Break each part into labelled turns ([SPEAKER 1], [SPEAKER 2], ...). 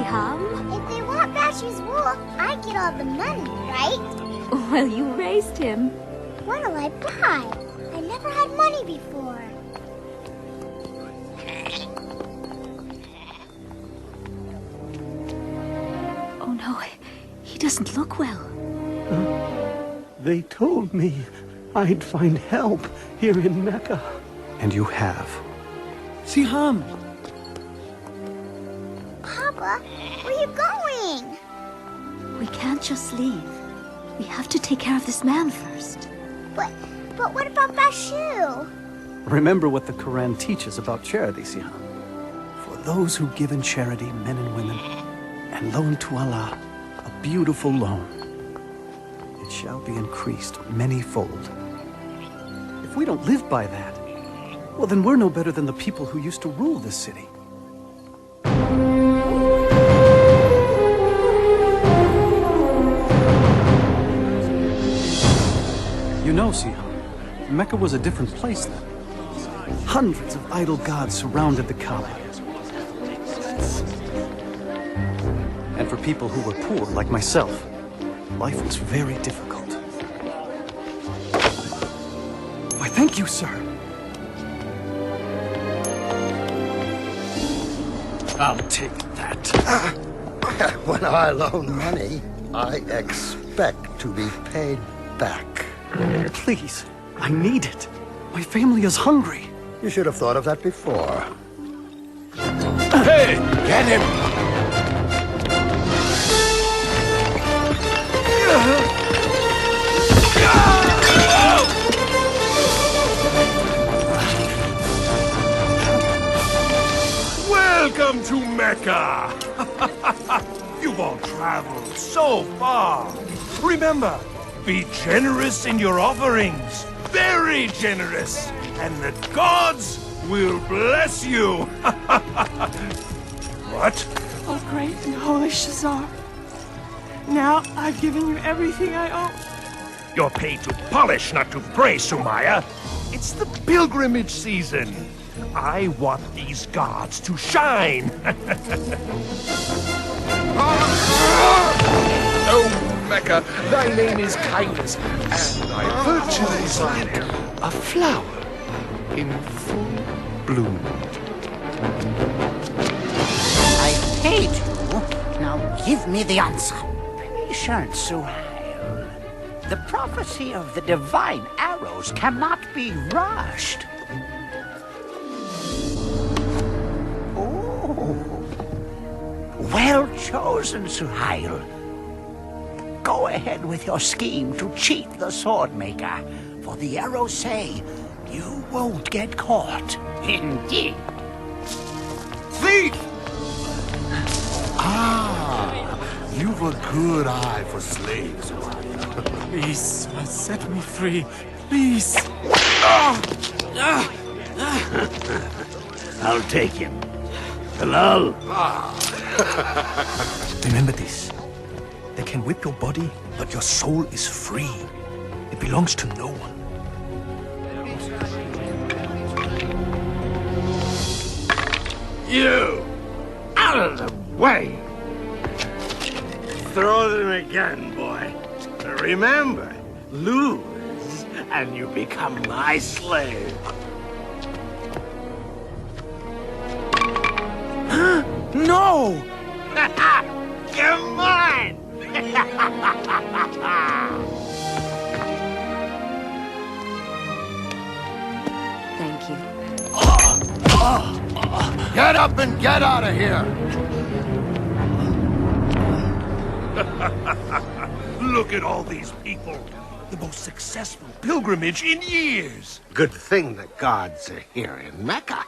[SPEAKER 1] Siham.
[SPEAKER 2] If they want Bashi's wool, I get all the money, right?
[SPEAKER 1] Well, you raised him.
[SPEAKER 2] What'll I buy? I never had money before.
[SPEAKER 1] Oh no, he doesn't look well.
[SPEAKER 3] They told me I'd find help here in Mecca.
[SPEAKER 4] And you have.
[SPEAKER 3] Siham!
[SPEAKER 2] Papa, where are you going?
[SPEAKER 1] We can't just leave. We have to take care of this man first.
[SPEAKER 2] But what about Bashu?
[SPEAKER 4] Remember what the Quran teaches about charity, Siham. For those who give in charity, men and women, and loan to Allah, a beautiful loan, it shall be increased many-fold. If we don't live by that, well, then we're no better than the people who used to rule this city. You know, Siham, Mecca was a different place then. Hundreds of idol gods surrounded the Kaaba. And for people who were poor, like myself, life was very difficult. Why, thank you, sir. I'll take that.
[SPEAKER 5] When I loan money, I expect to be paid back.
[SPEAKER 4] Please, I need it. My family is hungry.
[SPEAKER 5] You should have thought of that before.
[SPEAKER 6] Hey, get him! Welcome to Mecca! You've all traveled so far. Remember, be generous in your offerings. Very generous. And the gods will bless you. What?
[SPEAKER 7] Oh, great and holy Shazar. Now I've given you everything I own.
[SPEAKER 6] You're paid to polish, not to pray, Sumaya. It's the pilgrimage season. I want these gods to shine. Oh, Mecca, thy name is kindness, and thy virtue is like a flower in full bloom.
[SPEAKER 8] I paid you. Now give me the answer. Patient, Suhail. The prophecy of the divine arrows cannot be rushed. Oh, well chosen, Suhail. Go ahead with your scheme to cheat the sword maker, for the arrows say you won't get caught. Indeed.
[SPEAKER 6] Thief!
[SPEAKER 9] Ah, you've a good eye for slaves.
[SPEAKER 7] Please, set me free. Please.
[SPEAKER 9] I'll take him. Halal.
[SPEAKER 4] Remember this. They can whip your body, but your soul is free. It belongs to no one.
[SPEAKER 6] You! Out of the way! Throw them again, boy. Remember, lose, and you become my slave.
[SPEAKER 4] No!
[SPEAKER 6] Come on!
[SPEAKER 1] Thank you.
[SPEAKER 5] Get up and get out of here!
[SPEAKER 6] Look at all these people. The most successful pilgrimage in years.
[SPEAKER 5] Good thing the gods are here in Mecca.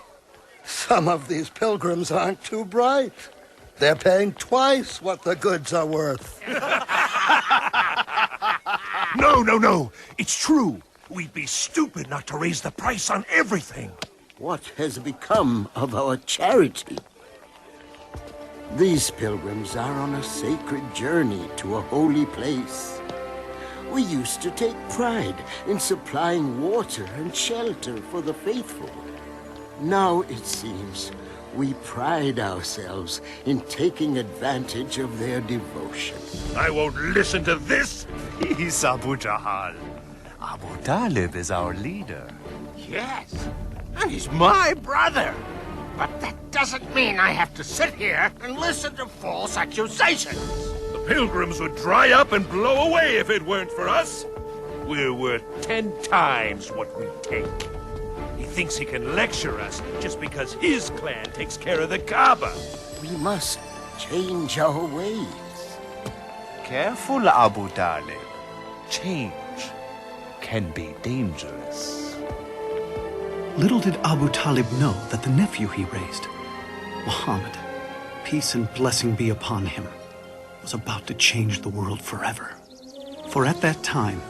[SPEAKER 5] Some of these pilgrims aren't too bright. They're paying twice what the goods are worth.
[SPEAKER 6] No. It's true. We'd be stupid not to raise the price on everything.
[SPEAKER 5] What has become of our charity? These pilgrims are on a sacred journey to a holy place. We used to take pride in supplying water and shelter for the faithful. Now it seems we pride ourselves in taking advantage of their devotion.
[SPEAKER 6] I won't listen to this!
[SPEAKER 10] He's Abu Jahal. Abu Talib is our leader.
[SPEAKER 5] Yes, and he's my brother. But that doesn't mean I have to sit here and listen to false accusations.
[SPEAKER 6] The pilgrims would dry up and blow away if it weren't for us. We're worth 10 times what we take. He thinks he can lecture us just because his clan takes care of the Kaaba.
[SPEAKER 5] We must change our ways.
[SPEAKER 10] Careful, Abu Talib. Change can be dangerous.
[SPEAKER 4] Little did Abu Talib know that the nephew he raised, Muhammad, peace and blessing be upon him, was about to change the world forever. For at that time,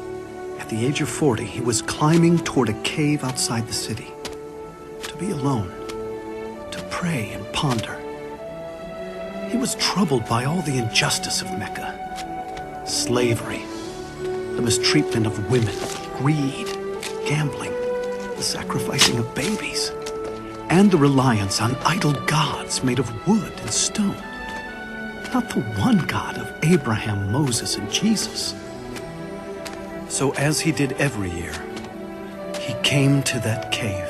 [SPEAKER 4] at the age of 40, he was climbing toward a cave outside the city, to be alone, to pray and ponder. He was troubled by all the injustice of Mecca, slavery, the mistreatment of women, greed, gambling, the sacrificing of babies, and the reliance on idol gods made of wood and stone. Not the one God of Abraham, Moses, and Jesus. So as he did every year, he came to that cave.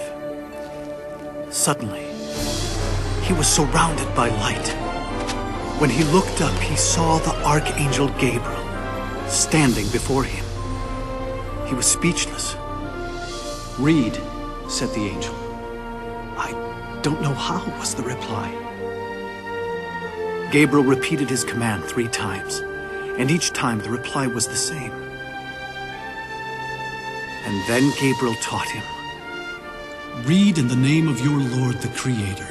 [SPEAKER 4] Suddenly, he was surrounded by light. When he looked up, he saw the Archangel Gabriel standing before him. He was speechless. "Read," said the angel. "I don't know how," was the reply. Gabriel repeated his command 3 times, and each time the reply was the same. And then Gabriel taught him,
[SPEAKER 11] "Read in the name of your Lord the Creator.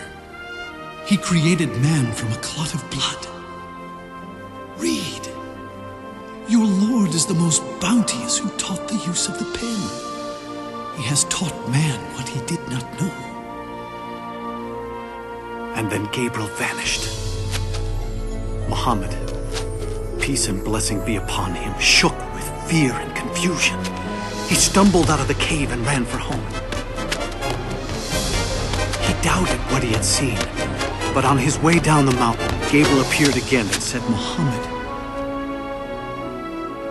[SPEAKER 11] He created man from a clot of blood. Read. Your Lord is the most bounteous who taught the use of the pen. He has taught man what he did not know."
[SPEAKER 4] And then Gabriel vanished. Muhammad, peace and blessing be upon him, shook with fear and confusion. He stumbled out of the cave and ran for home. He doubted what he had seen, but on his way down the mountain, Gabriel appeared again and said,
[SPEAKER 11] "Muhammad,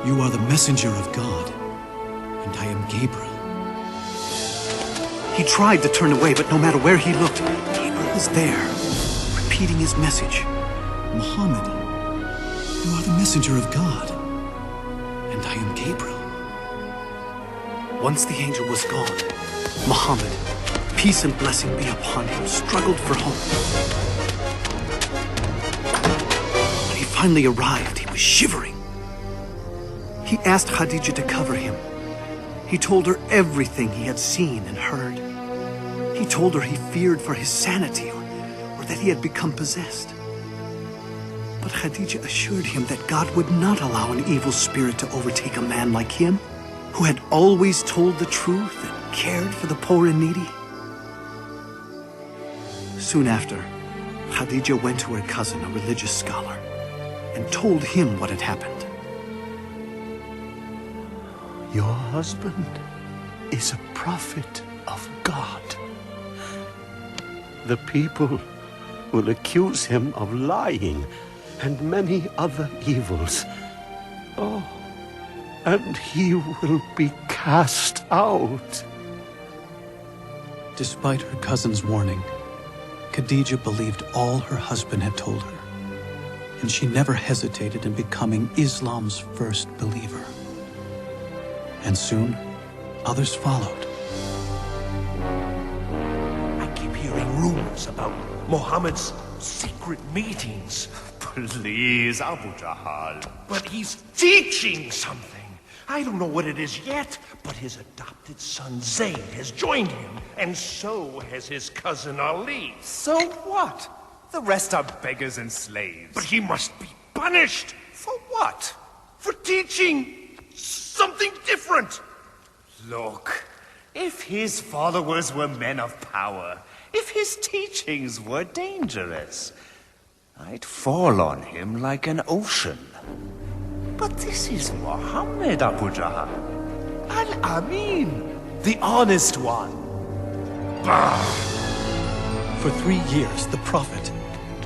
[SPEAKER 11] you are the messenger of God, and I am Gabriel."
[SPEAKER 4] He tried to turn away, but no matter where he looked, Gabriel was there, repeating his message.
[SPEAKER 11] "Muhammad, you are the messenger of God, and I am Gabriel."
[SPEAKER 4] Once the angel was gone, Muhammad, peace and blessing be upon him, struggled for home. When he finally arrived, he was shivering. He asked Khadija to cover him. He told her everything he had seen and heard. He told her he feared for his sanity or that he had become possessed. But Khadija assured him that God would not allow an evil spirit to overtake a man like him, who had always told the truth and cared for the poor and needy. Soon after, Khadija went to her cousin, a religious scholar, and told him what had happened.
[SPEAKER 3] Your husband is a prophet of God. The people will accuse him of lying and many other evils. Oh, and he will be cast out.
[SPEAKER 4] Despite her cousin's warning, Khadija believed all her husband had told her, and she never hesitated in becoming Islam's first believer. And soon, others followed.
[SPEAKER 6] I keep hearing rumors about Muhammad's secret meetings.
[SPEAKER 10] Please, Abu Jahal.
[SPEAKER 6] But he's teaching something. I don't know what it is yet, but his adopted son Zayd has joined him, and so has his cousin Ali.
[SPEAKER 10] So what? The rest are beggars and slaves.
[SPEAKER 6] But he must be punished.
[SPEAKER 10] For what?
[SPEAKER 6] For teaching something different.
[SPEAKER 10] Look, if his followers were men of power, if his teachings were dangerous, I'd fall on him like an ocean. But this is Muhammad, Abu Jahal. Al-Amin, the honest one.
[SPEAKER 6] Bah!
[SPEAKER 4] For 3 years, the Prophet,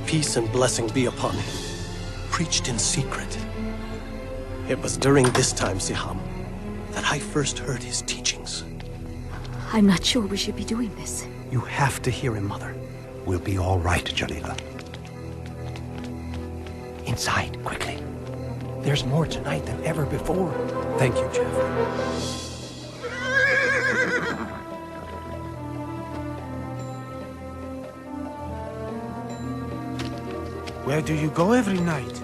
[SPEAKER 4] peace and blessing be upon him, preached in secret. It was during this time, Siham, that I first heard his teachings.
[SPEAKER 1] I'm not sure we should be doing this.
[SPEAKER 4] You have to hear him, Mother.
[SPEAKER 8] We'll be all right, Jalila. Inside, quickly. There's more tonight than ever before.
[SPEAKER 4] Thank you, Jafar.
[SPEAKER 6] Where do you go every night?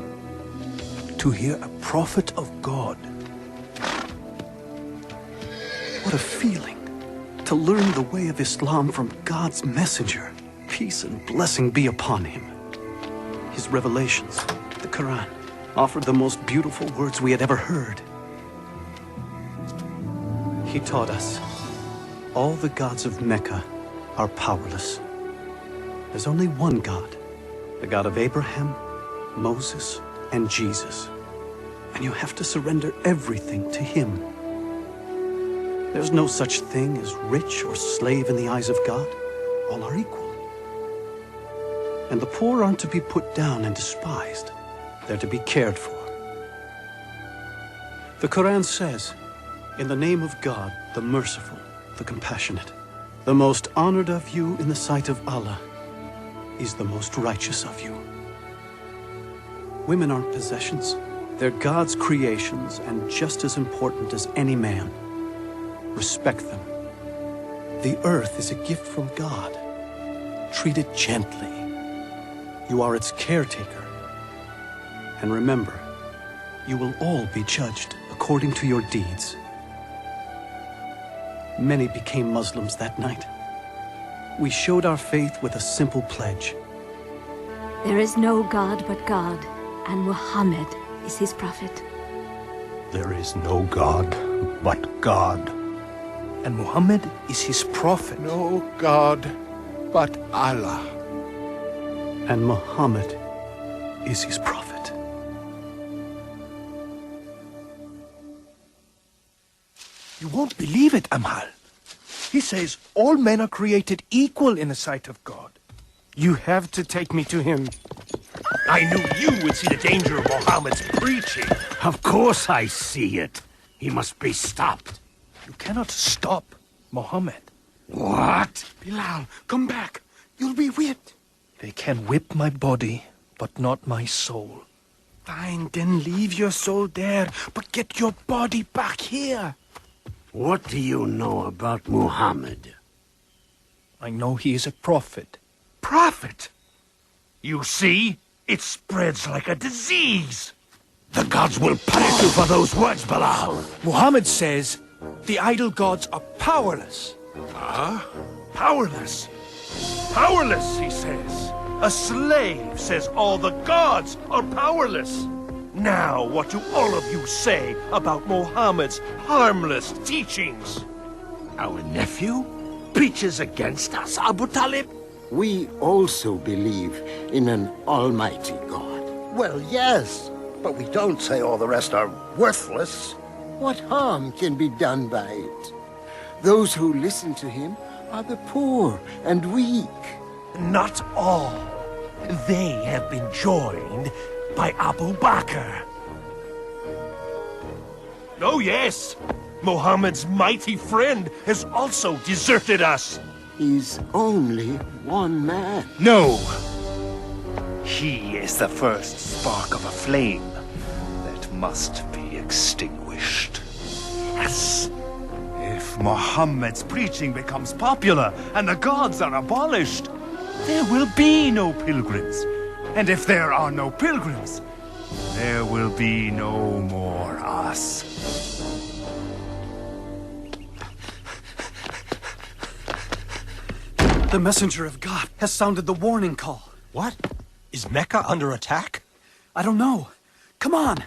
[SPEAKER 4] To hear a prophet of God. What a feeling to learn the way of Islam from God's messenger. Peace and blessing be upon him. His revelations, the Quran, offered the most beautiful words we had ever heard. He taught us all the gods of Mecca are powerless. There's only one God, the God of Abraham, Moses, and Jesus. And you have to surrender everything to him. There's no such thing as rich or slave in the eyes of God. All are equal. And the poor aren't to be put down and despised. They're to be cared for. The Quran says, in the name of God, the merciful, the compassionate, the most honored of you in the sight of Allah is the most righteous of you. Women aren't possessions. They're God's creations and just as important as any man. Respect them. The earth is a gift from God. Treat it gently. You are its caretaker. And remember, you will all be judged according to your deeds. Many became Muslims that night. We showed our faith with a simple pledge.
[SPEAKER 1] There is no God but God, and Muhammad is his prophet.
[SPEAKER 3] There is no God but God.
[SPEAKER 6] And Muhammad is his prophet.
[SPEAKER 9] No God but Allah.
[SPEAKER 4] And Muhammad is his prophet.
[SPEAKER 6] You won't believe it, Amal. He says all men are created equal in the sight of God. You have to take me to him. I knew you would see the danger of Muhammad's preaching.
[SPEAKER 3] Of course I see it. He must be stopped.
[SPEAKER 6] You cannot stop Muhammad.
[SPEAKER 3] What?
[SPEAKER 6] Bilal, come back. You'll be whipped. They can whip my body, but not my soul. Fine, then leave your soul there, but get your body back here.
[SPEAKER 3] What do you know about Muhammad?
[SPEAKER 6] I know he is a prophet.
[SPEAKER 3] Prophet? You see? It spreads like a disease. The gods will punish you for those words, Bilal.
[SPEAKER 6] Muhammad says the idol gods are powerless.
[SPEAKER 3] Huh?
[SPEAKER 6] Powerless. Powerless, he says. A slave says all the gods are powerless. Now, what do all of you say about Muhammad's harmless teachings?
[SPEAKER 3] Our nephew preaches against us, Abu Talib.
[SPEAKER 5] We also believe in an almighty God. Well, yes, but we don't say all the rest are worthless. What harm can be done by it? Those who listen to him are the poor and weak.
[SPEAKER 6] Not all. They have been joined by Abu Bakr. Oh, yes. Muhammad's mighty friend has also deserted us.
[SPEAKER 5] He's only one man.
[SPEAKER 10] No! He is the first spark of a flame that must be extinguished. Yes! If Muhammad's preaching becomes popular and the gods are abolished, there will be no pilgrims. And if there are no pilgrims, there will be no more us.
[SPEAKER 4] The messenger of God has sounded the warning call.
[SPEAKER 6] What? Is Mecca under attack?
[SPEAKER 4] I don't know. Come on.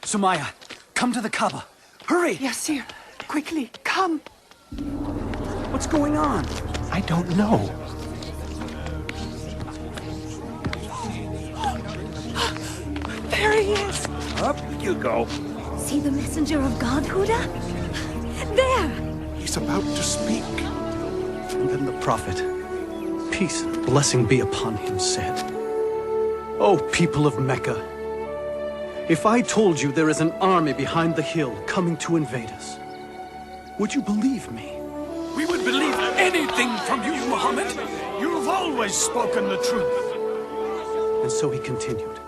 [SPEAKER 4] Sumaya, come to the Kaaba. Hurry!
[SPEAKER 7] Yes, sir. Quickly, come.
[SPEAKER 4] What's going on?
[SPEAKER 6] I don't know.
[SPEAKER 7] There he is.
[SPEAKER 3] Up you go.
[SPEAKER 1] See the messenger of God, Huda? There!
[SPEAKER 9] He's about to speak.
[SPEAKER 4] then the prophet, peace and blessing be upon him, said, "O people of Mecca, if I told you there is an army behind the hill coming to invade us, would you believe me?"
[SPEAKER 12] We would believe anything from you, Muhammad. You've always spoken the truth.
[SPEAKER 4] And so he continued,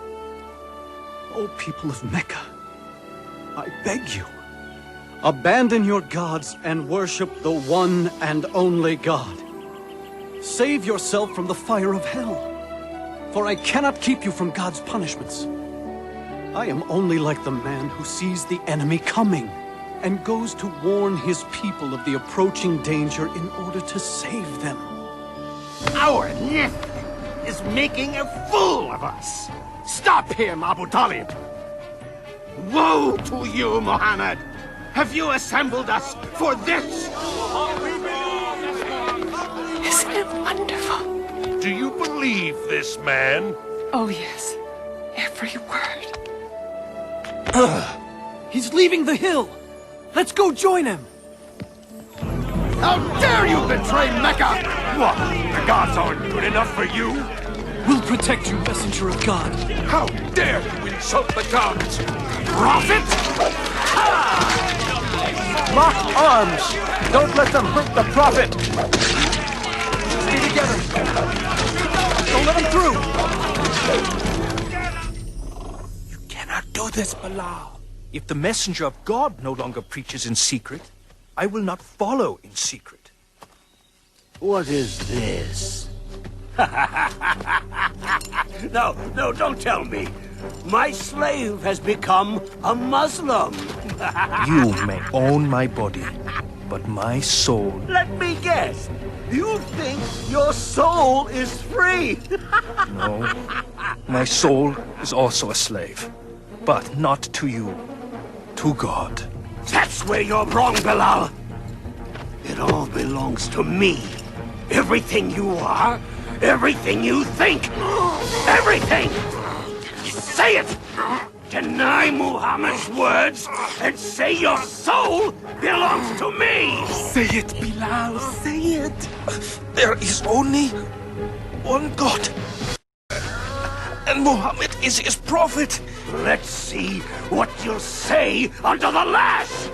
[SPEAKER 4] "O people of Mecca, I beg you, abandon your gods and worship the one and only God. Save yourself from the fire of hell, for I cannot keep you from God's punishments. I am only like the man who sees the enemy coming and goes to warn his people of the approaching danger in order to save them."
[SPEAKER 5] Our Nith is making a fool of us. Stop him, Abu Talib. Woe to you, Muhammad. Have you assembled us for this?
[SPEAKER 7] Isn't it wonderful?
[SPEAKER 6] Do you believe this man?
[SPEAKER 7] Oh, yes. Every word.
[SPEAKER 4] He's leaving the hill. Let's go join him.
[SPEAKER 5] How dare you betray Mecca?
[SPEAKER 6] What? The gods aren't good enough for you?
[SPEAKER 11] We'll protect you, messenger of God.
[SPEAKER 6] How dare you insult the gods?
[SPEAKER 5] Prophet?
[SPEAKER 6] Lock arms! Don't let them hurt the prophet!
[SPEAKER 4] Stay together. Don't let him through.
[SPEAKER 12] You cannot do this, Bilal. If the messenger of God no longer preaches in secret, I will not follow in secret.
[SPEAKER 8] What is this? No, don't tell me. My slave has become a Muslim.
[SPEAKER 12] You may own my body, but my soul...
[SPEAKER 8] Let me guess. You think your soul is free?
[SPEAKER 12] No. My soul is also a slave, but not to you. To God.
[SPEAKER 8] That's where you're wrong, Bilal. It all belongs to me. Everything you are, everything you think, everything! Say it! Deny Muhammad's words and say your soul belongs to me!
[SPEAKER 12] Say it, Bilal, say it! There is only one God. And Muhammad is his prophet.
[SPEAKER 8] Let's see what you'll say under the lash!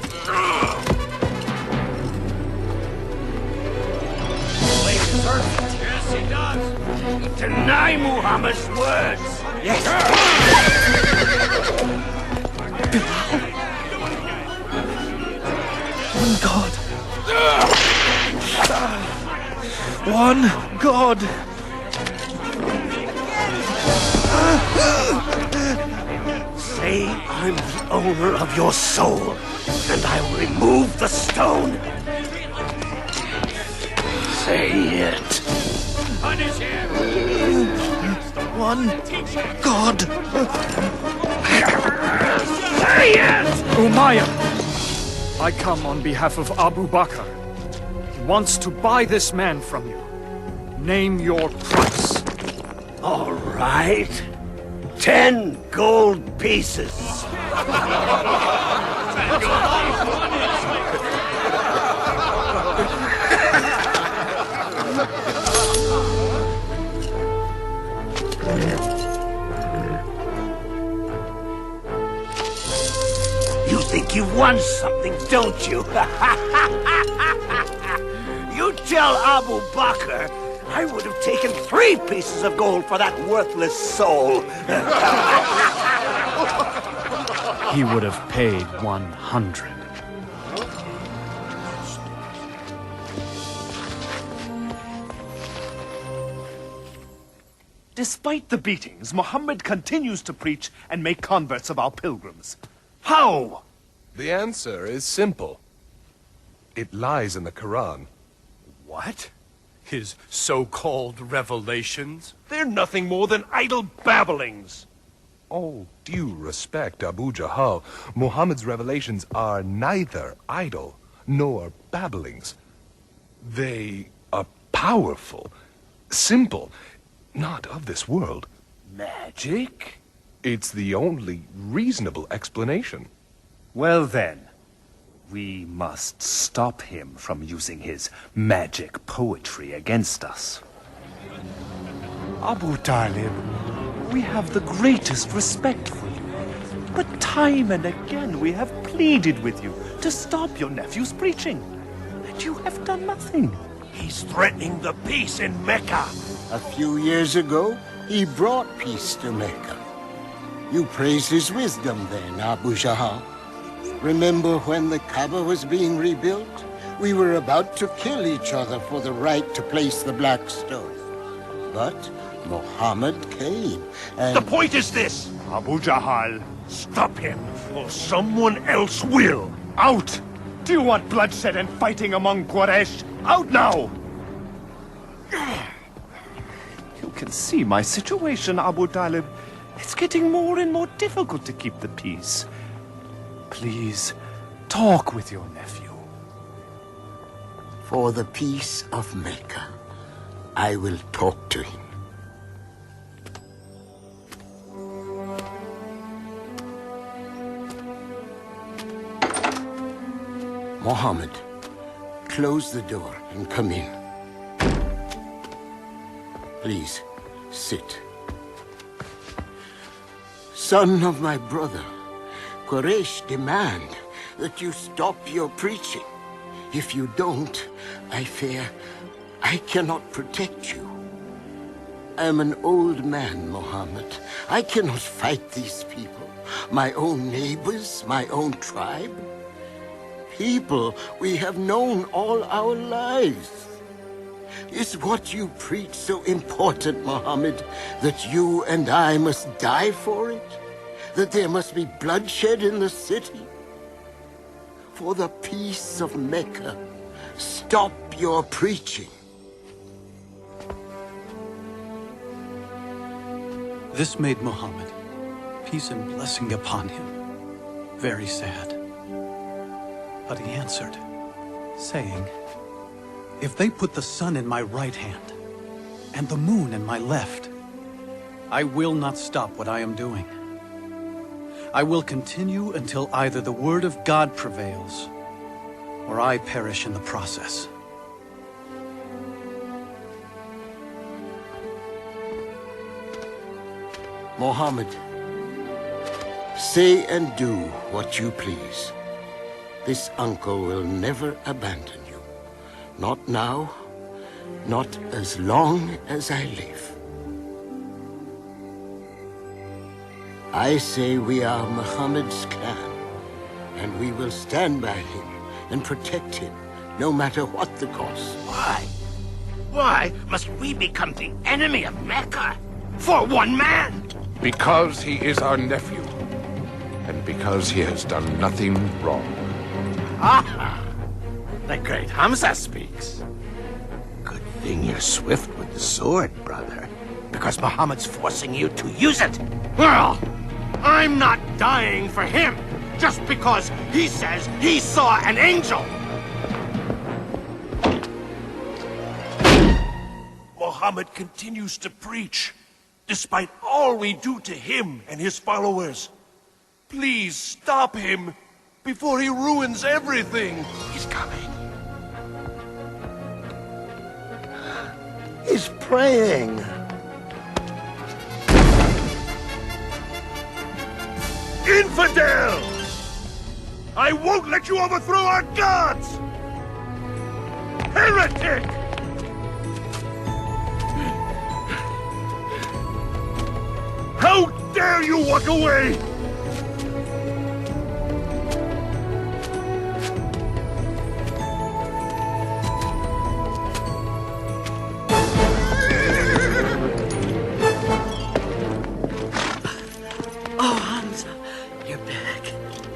[SPEAKER 8] Yes, he does. Deny Muhammad's words.
[SPEAKER 12] Yes. One God. One God.
[SPEAKER 8] Say I'm the owner of your soul, and I'll remove the stone. Say it. Punish him.
[SPEAKER 12] One God.
[SPEAKER 8] Say it!
[SPEAKER 13] Umayyah, I come on behalf of Abu Bakr. He wants to buy this man from you. Name your price.
[SPEAKER 8] All right. 10 gold pieces. You think you've won something, don't you? You tell Abu Bakr I would have taken 3 pieces of gold for that worthless soul.
[SPEAKER 13] He would have paid 100.
[SPEAKER 6] Despite the beatings, Muhammad continues to preach and make converts of our pilgrims. How?
[SPEAKER 14] The answer is simple. It lies in the Quran.
[SPEAKER 6] What? His so-called revelations? They're nothing more than idle babblings.
[SPEAKER 14] All due respect, Abu Jahal, Muhammad's revelations are neither idle nor babblings. They are powerful, simple, not of this world.
[SPEAKER 6] Magic?
[SPEAKER 14] It's the only reasonable explanation.
[SPEAKER 6] Well then,
[SPEAKER 10] We must stop him from using his magic poetry against us. Abu Talib, we have the greatest respect for you. But time and again we have pleaded with you to stop your nephew's preaching. And you have done nothing.
[SPEAKER 6] He's threatening the peace in Mecca.
[SPEAKER 5] A few years ago, he brought peace to Mecca. You praised his wisdom then, Abu Jahl. Remember when the Kaaba was being rebuilt? We were about to kill each other for the right to place the black stone. But Muhammad came and...
[SPEAKER 6] The point is this, Abu Jahl. Stop him, or someone else will.
[SPEAKER 10] Out! Do you want bloodshed and fighting among Quraysh? Out now! You can see my situation, Abu Talib. It's getting more and more difficult to keep the peace. Please, talk with your nephew.
[SPEAKER 5] For the peace of Mecca, I will talk to him. Muhammad, close the door and come in. Please, sit. Son of my brother, Quraysh demand that you stop your preaching. If you don't, I fear I cannot protect you. I am an old man, Muhammad. I cannot fight these people, my own neighbors, my own tribe. People we have known all our lives. Is what you preach so important, Muhammad, that you and I must die for it? That there must be bloodshed in the city? For the peace of Mecca, stop your preaching.
[SPEAKER 11] This made Muhammad, peace and blessing upon him, very sad. But he answered, saying, if they put the sun in my right hand and the moon in my left, I will not stop what I am doing. I will continue until either the word of God prevails or I perish in the process.
[SPEAKER 5] Muhammad, say and do what you please. This uncle will never abandon you. Not now, not as long as I live. I say we are Muhammad's clan, and we will stand by him and protect him, no matter what the cost.
[SPEAKER 8] Why? Why must we become the enemy of Mecca? For one man?
[SPEAKER 14] Because he is our nephew, and because he has done nothing wrong.
[SPEAKER 8] Aha! The great Hamza speaks. Good thing you're swift with the sword, brother, because Muhammad's forcing you to use it.
[SPEAKER 6] Well, I'm not dying for him, just because he says he saw an angel. Muhammad continues to preach, despite all we do to him and his followers. Please stop him before he ruins everything.
[SPEAKER 8] He's coming.
[SPEAKER 5] He's praying.
[SPEAKER 6] Infidel! I won't let you overthrow our gods! Heretic! How dare you walk away!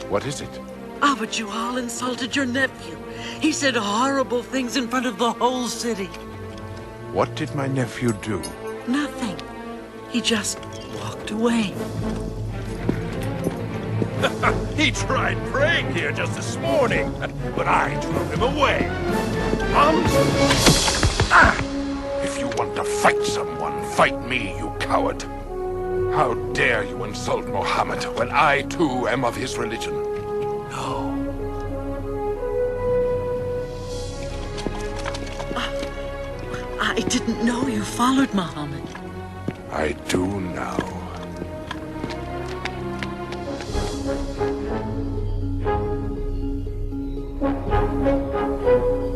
[SPEAKER 14] What is it?
[SPEAKER 15] Abu Jahl insulted your nephew. He said horrible things in front of the whole city.
[SPEAKER 14] What did my nephew do?
[SPEAKER 15] Nothing. He just walked away.
[SPEAKER 6] He tried praying here just this morning, but I drove him away.
[SPEAKER 14] If you want to fight someone, fight me, you coward. How dare you insult Muhammad when I, too, am of his religion?
[SPEAKER 8] No.
[SPEAKER 15] I didn't know you followed Muhammad.
[SPEAKER 14] I do now.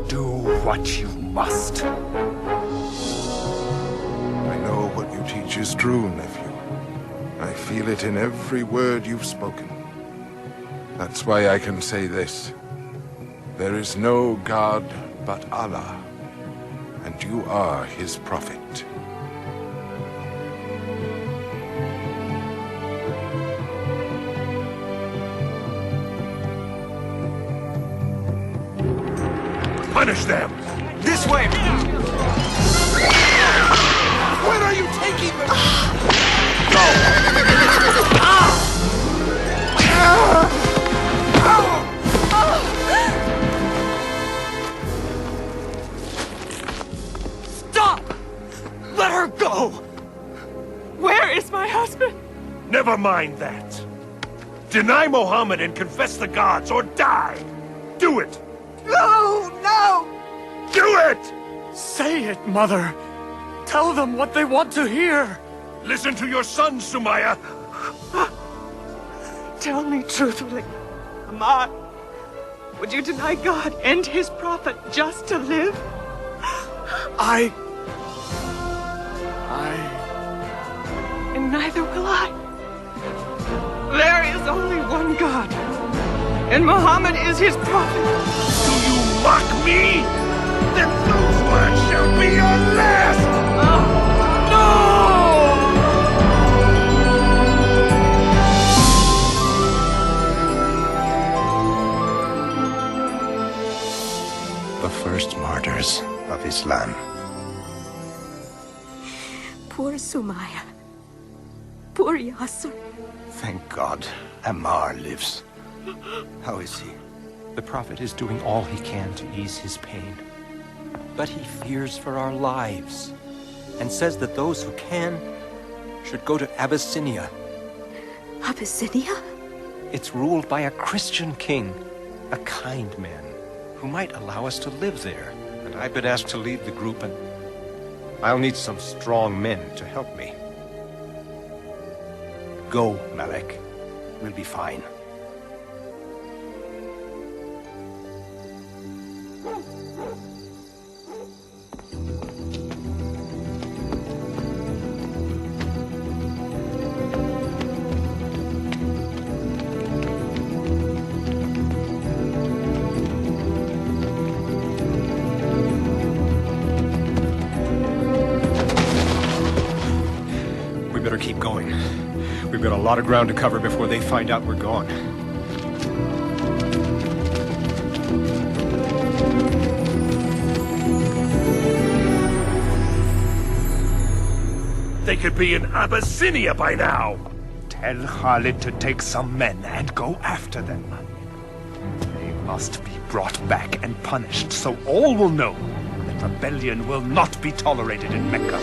[SPEAKER 6] Do what you must.
[SPEAKER 14] I know what you teach is true, nephew. I feel it in every word you've spoken. That's why I can say this. There is no God but Allah, and you are his prophet.
[SPEAKER 6] Punish them!
[SPEAKER 12] This way! Where are you taking them?
[SPEAKER 13] Stop! Let her go!
[SPEAKER 7] Where is my husband?
[SPEAKER 6] Never mind that. Deny Mohammed and confess the gods, or die! Do it!
[SPEAKER 7] No! No!
[SPEAKER 6] Do it!
[SPEAKER 13] Say it, Mother. Tell them what they want to hear.
[SPEAKER 6] Listen to your son, Sumaya.
[SPEAKER 7] Tell me truthfully, Umar, would you deny God and his prophet just to live? And neither will I. There is only one God, and Muhammad is his prophet.
[SPEAKER 6] Do you mock me? Then those words shall be your last!
[SPEAKER 7] No!
[SPEAKER 10] The first martyrs of Islam.
[SPEAKER 1] Poor Sumaya. Poor Yasser.
[SPEAKER 10] Thank God, Ammar lives. How is he?
[SPEAKER 16] The Prophet is doing all he can to ease his pain. But he fears for our lives, and says that those who can should go to Abyssinia.
[SPEAKER 1] Abyssinia?
[SPEAKER 16] It's ruled by a Christian king, a kind man, who might allow us to live there. And I've been asked to lead the group, and I'll need some strong men to help me. Go, Malek. We'll be fine. We better keep going. We've got a lot of ground to cover before they find out we're gone.
[SPEAKER 6] They could be in Abyssinia by now!
[SPEAKER 10] Tell Khalid to take some men and go after them. They must be brought back and punished so all will know that rebellion will not be tolerated in Mecca.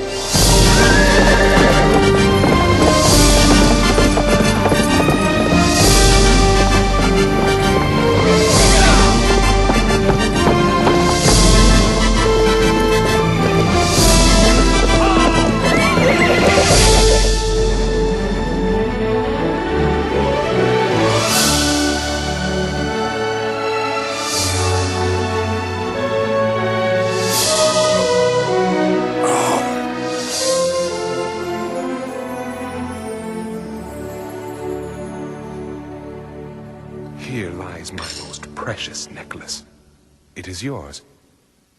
[SPEAKER 14] Here lies my most precious necklace. It is yours.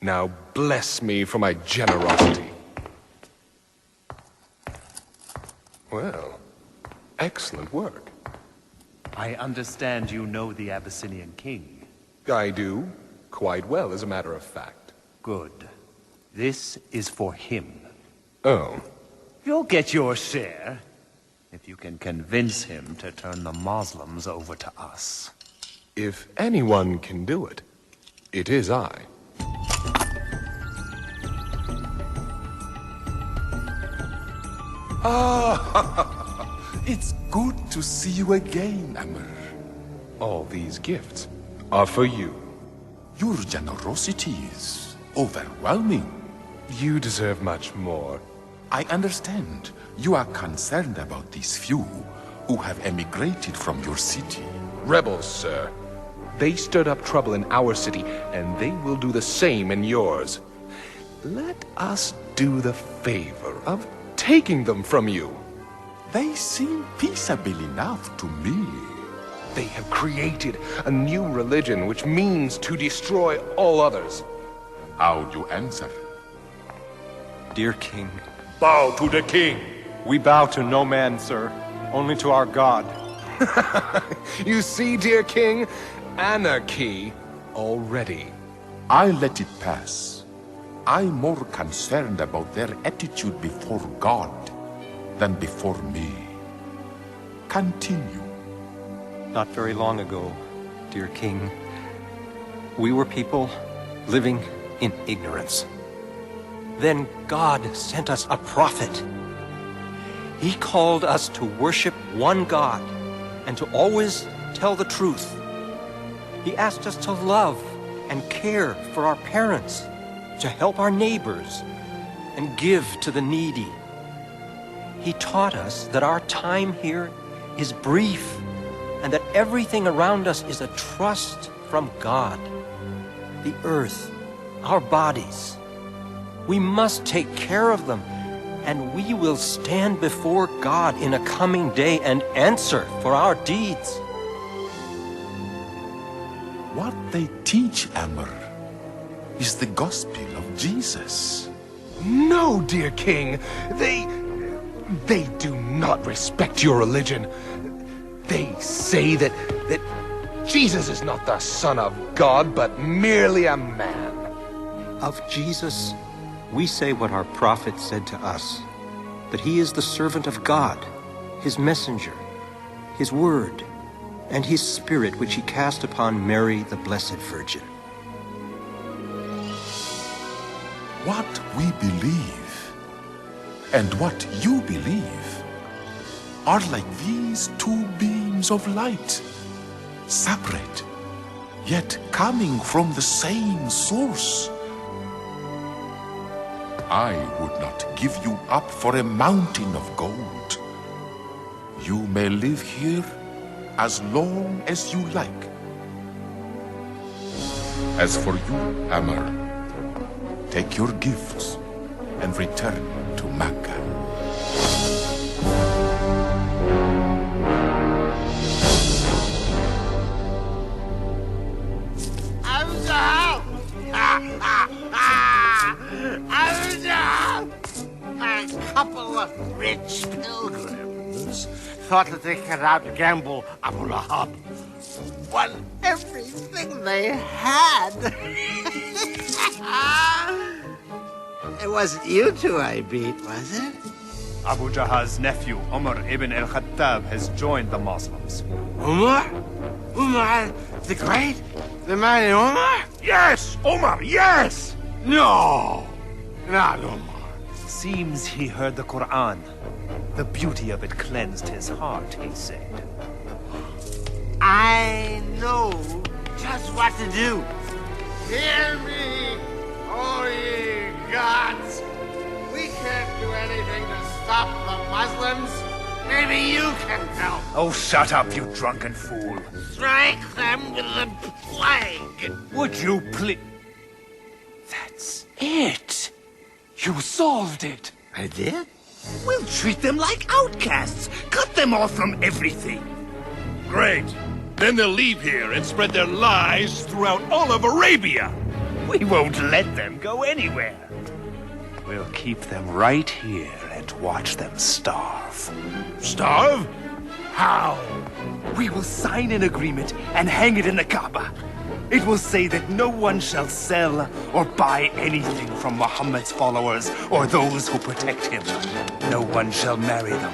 [SPEAKER 14] Now bless me for my generosity. Well, excellent work.
[SPEAKER 10] I understand you know the Abyssinian king.
[SPEAKER 14] I do. Quite well, as a matter of fact.
[SPEAKER 10] Good. This is for him.
[SPEAKER 14] Oh.
[SPEAKER 10] You'll get your share, if you can convince him to turn the Muslims over to us.
[SPEAKER 14] If anyone can do it, it is I.
[SPEAKER 9] Ah, it's good to see you again, Amr.
[SPEAKER 14] All these gifts are for you.
[SPEAKER 9] Your generosity is overwhelming. You deserve much more.
[SPEAKER 14] I understand. You are concerned about these few who have emigrated from your city.
[SPEAKER 9] Rebels, sir. They stirred up trouble in our city, and they will do the same in yours. Let us do the favor of taking them from you.
[SPEAKER 14] They seem peaceable enough to me.
[SPEAKER 9] They have created a new religion which means to destroy all others.
[SPEAKER 14] How do you answer?
[SPEAKER 16] Dear King.
[SPEAKER 6] Bow to the king.
[SPEAKER 16] We bow to no man, sir. Only to our God.
[SPEAKER 9] You see, dear king? Anarchy already.
[SPEAKER 14] I let it pass. I'm more concerned about their attitude before God than before me. Continue.
[SPEAKER 16] Not very long ago, dear king, we were people living in ignorance. Then God sent us a prophet. He called us to worship one God and to always tell the truth. He asked us to love and care for our parents, to help our neighbors, and give to the needy. He taught us that our time here is brief and that everything around us is a trust from God. The earth, our bodies, we must take care of them, and we will stand before God in a coming day and answer for our deeds.
[SPEAKER 14] What they teach, Umar, is the gospel of Jesus.
[SPEAKER 9] No, dear king. They do not respect your religion. They say that Jesus is not the Son of God, but merely a man.
[SPEAKER 16] Of Jesus, we say what our prophet said to us, that he is the servant of God, his messenger, his word, and his spirit which he cast upon Mary, the Blessed Virgin.
[SPEAKER 14] What we believe and what you believe are like these two beams of light, separate, yet coming from the same source. I would not give you up for a mountain of gold. You may live here as long as you like. As for you, Umar, take your gifts and return to Mecca.
[SPEAKER 5] A couple of rich pilgrims thought that they could out-gamble Abu Lahab. Won everything they had. It wasn't you two I beat, was it?
[SPEAKER 10] Abu Jahal's nephew, Umar ibn al-Khattab, has joined the Muslims.
[SPEAKER 5] Umar? Umar the Great? The mighty Umar?
[SPEAKER 6] Yes, Umar, yes!
[SPEAKER 5] No, not Umar.
[SPEAKER 10] Seems he heard the Qur'an. The beauty of it cleansed his heart, he said.
[SPEAKER 5] I know just what to do. Hear me, O ye gods. We can't do anything to stop the Muslims. Maybe you can help.
[SPEAKER 10] Oh, shut up, you drunken fool.
[SPEAKER 5] Strike them with the plague.
[SPEAKER 10] Would you please... That's it.
[SPEAKER 6] You solved it.
[SPEAKER 5] I did?
[SPEAKER 6] We'll treat them like outcasts. Cut them off from everything. Great. Then they'll leave here and spread their lies throughout all of Arabia.
[SPEAKER 10] We won't let them go anywhere. We'll keep them right here and watch them starve.
[SPEAKER 6] Starve?
[SPEAKER 10] How? We will sign an agreement and hang it in the Kaaba. It will say that no one shall sell or buy anything from Muhammad's followers or those who protect him. No one shall marry them.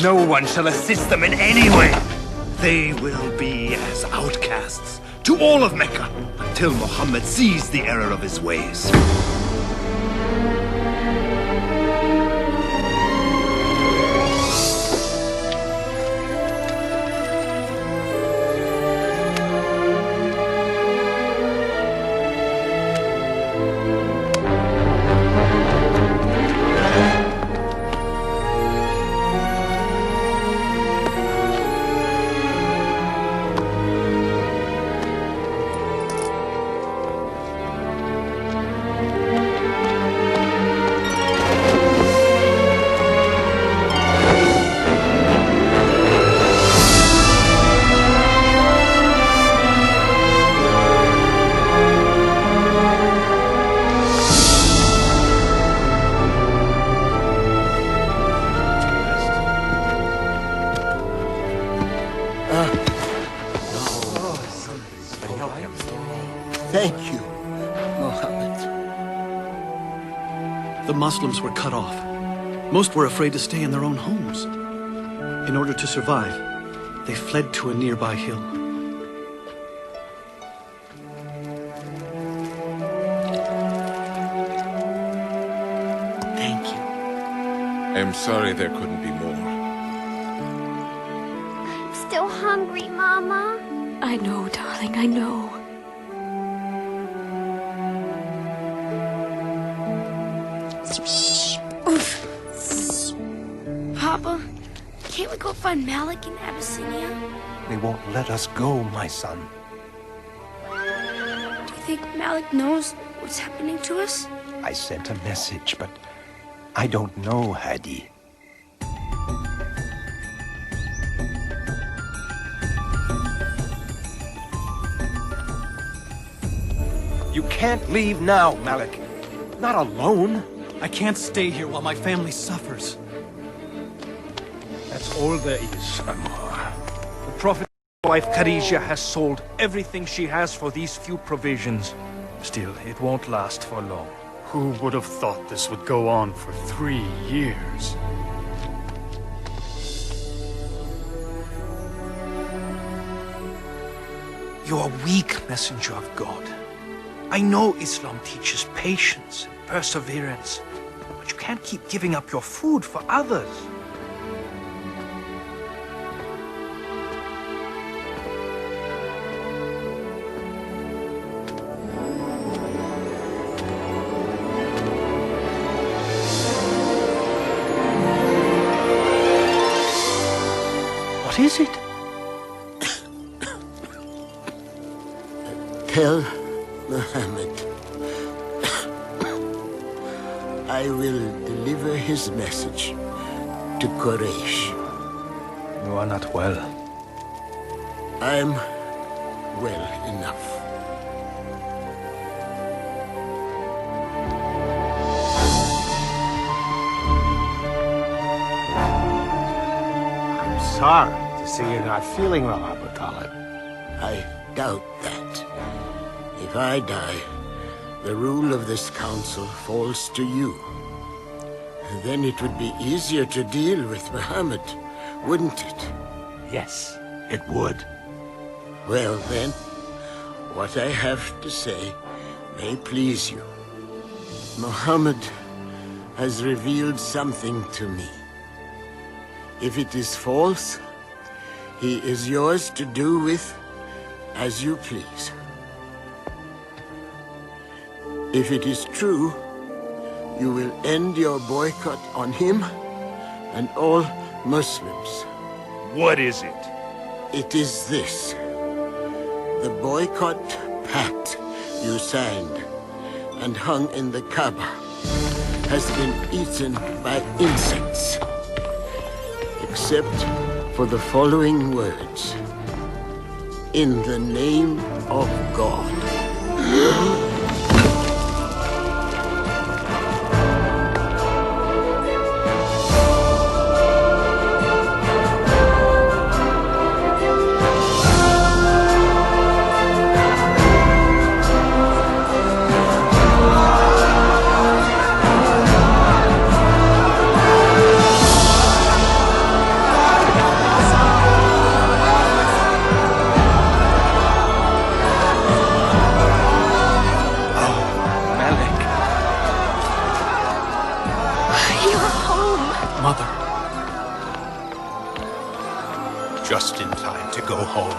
[SPEAKER 10] No one shall assist them in any way. They will be as outcasts to all of Mecca until Muhammad sees the error of his ways.
[SPEAKER 11] Muslims were cut off. Most were afraid to stay in their own homes. In order to survive, they fled to a nearby hill.
[SPEAKER 15] Thank you.
[SPEAKER 14] I'm sorry there couldn't be more.
[SPEAKER 2] I'm still hungry, Mama.
[SPEAKER 1] I know, darling, I know.
[SPEAKER 17] Papa, can't we go find Malik in Abyssinia?
[SPEAKER 16] They won't let us go, my son.
[SPEAKER 17] Do you think Malik knows what's happening to us?
[SPEAKER 16] I sent a message, but I don't know, Hadi. You can't leave now, Malik. Not alone.
[SPEAKER 11] I can't stay here while my family suffers.
[SPEAKER 13] That's all there is, Umar. The Prophet's wife Khadija has sold everything she has for these few provisions. Still, it won't last for long. Who would have thought this would go on for 3 years?
[SPEAKER 6] You're a weak messenger of God. I know Islam teaches patience and perseverance, but you can't keep giving up your food for others. What is it?
[SPEAKER 5] Tell Muhammad I will deliver his message to Quraysh.
[SPEAKER 6] You are not well.
[SPEAKER 5] I'm well enough.
[SPEAKER 8] I'm sorry to see you're not feeling well, Abu Talib.
[SPEAKER 5] I doubt that. If I die, the rule of this council falls to you. Then it would be easier to deal with Muhammad, wouldn't it?
[SPEAKER 8] Yes, it would.
[SPEAKER 5] Well then, what I have to say may please you. Muhammad has revealed something to me. If it is false, he is yours to do with as you please. If it is true, you will end your boycott on him and all Muslims.
[SPEAKER 6] What is it?
[SPEAKER 5] It is this. The boycott pact you signed and hung in the Kaaba has been eaten by insects. Except for the following words. In the name of God.
[SPEAKER 16] Just in time to go home.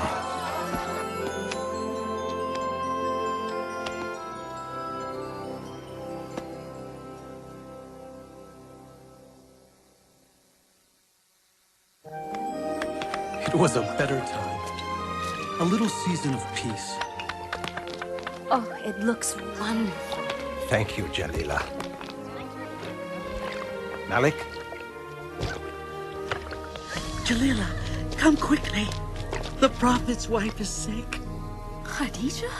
[SPEAKER 11] It was a better time. A little season of peace.
[SPEAKER 1] Oh, it looks wonderful.
[SPEAKER 16] Thank you, Jalila. Malik?
[SPEAKER 15] Jalila, come quickly. The Prophet's wife is sick.
[SPEAKER 1] Khadija?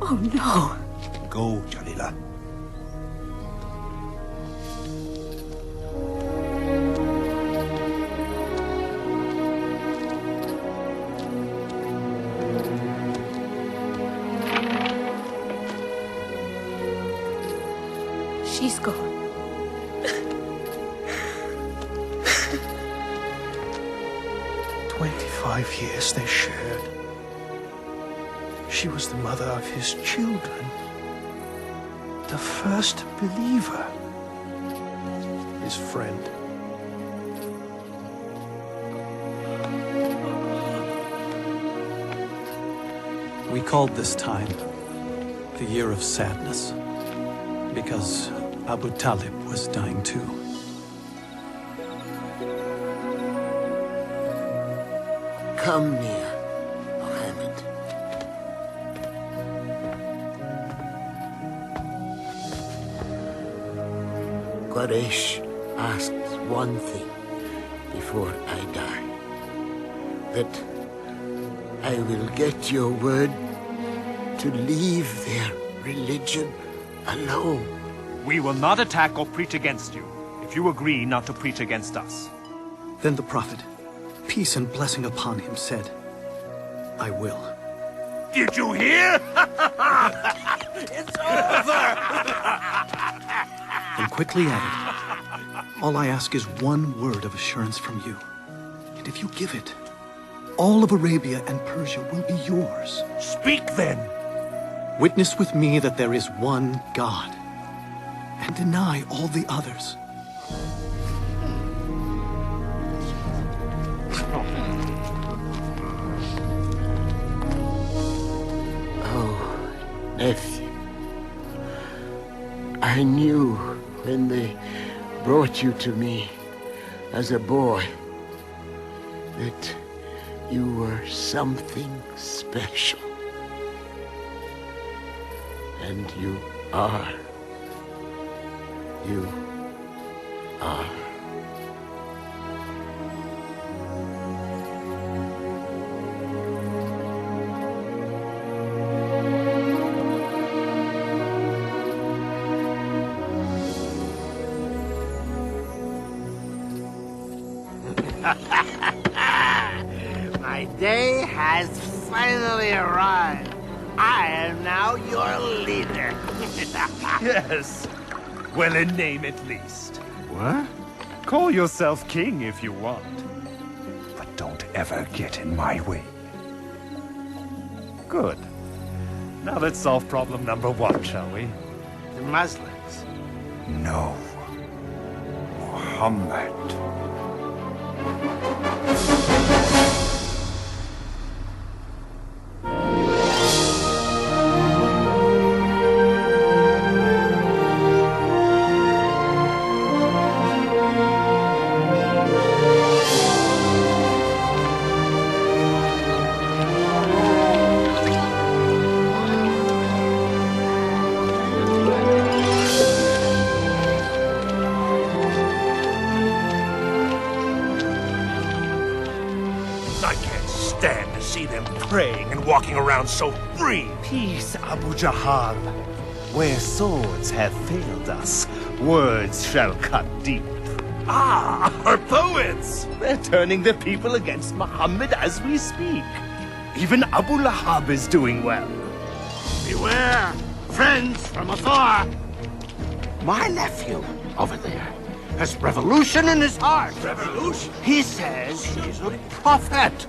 [SPEAKER 1] Oh, no.
[SPEAKER 16] Go, Jalila.
[SPEAKER 1] She's gone.
[SPEAKER 13] 5 years they shared. She was the mother of his children, the first believer, his friend.
[SPEAKER 11] We called this time the Year of Sadness, because Abu Talib was dying too.
[SPEAKER 5] Come near, Muhammad. Quraysh asks one thing before I die. That I will get your word to leave their religion alone.
[SPEAKER 10] We will not attack or preach against you, if you agree not to preach against us.
[SPEAKER 4] Then the Prophet, peace and blessing upon him, said, I will.
[SPEAKER 6] Did you hear?
[SPEAKER 10] It's over!
[SPEAKER 4] And quickly added, all I ask is one word of assurance from you. And if you give it, all of Arabia and Persia will be yours.
[SPEAKER 6] Speak then.
[SPEAKER 4] Witness with me that there is one God, and deny all the others.
[SPEAKER 5] Oh, nephew. I knew when they brought you to me as a boy that you were something special. And you are. You are.
[SPEAKER 8] My day has finally arrived. I am now your leader.
[SPEAKER 10] Yes. Well, in name at least.
[SPEAKER 5] What?
[SPEAKER 10] Call yourself king if you want. But don't ever get in my way. Good. Now let's solve problem number 1, shall we?
[SPEAKER 8] The Muslims.
[SPEAKER 10] No. Muhammad.
[SPEAKER 6] Praying and walking around so free.
[SPEAKER 10] Peace, Abu Jahal. Where swords have failed us, words shall cut deep.
[SPEAKER 6] Ah, our poets!
[SPEAKER 10] They're turning the people against Muhammad as we speak. Even Abu Lahab is doing well.
[SPEAKER 8] Beware, friends from afar. My nephew, over there, has revolution in his heart.
[SPEAKER 6] Revolution?
[SPEAKER 8] He says he's a prophet.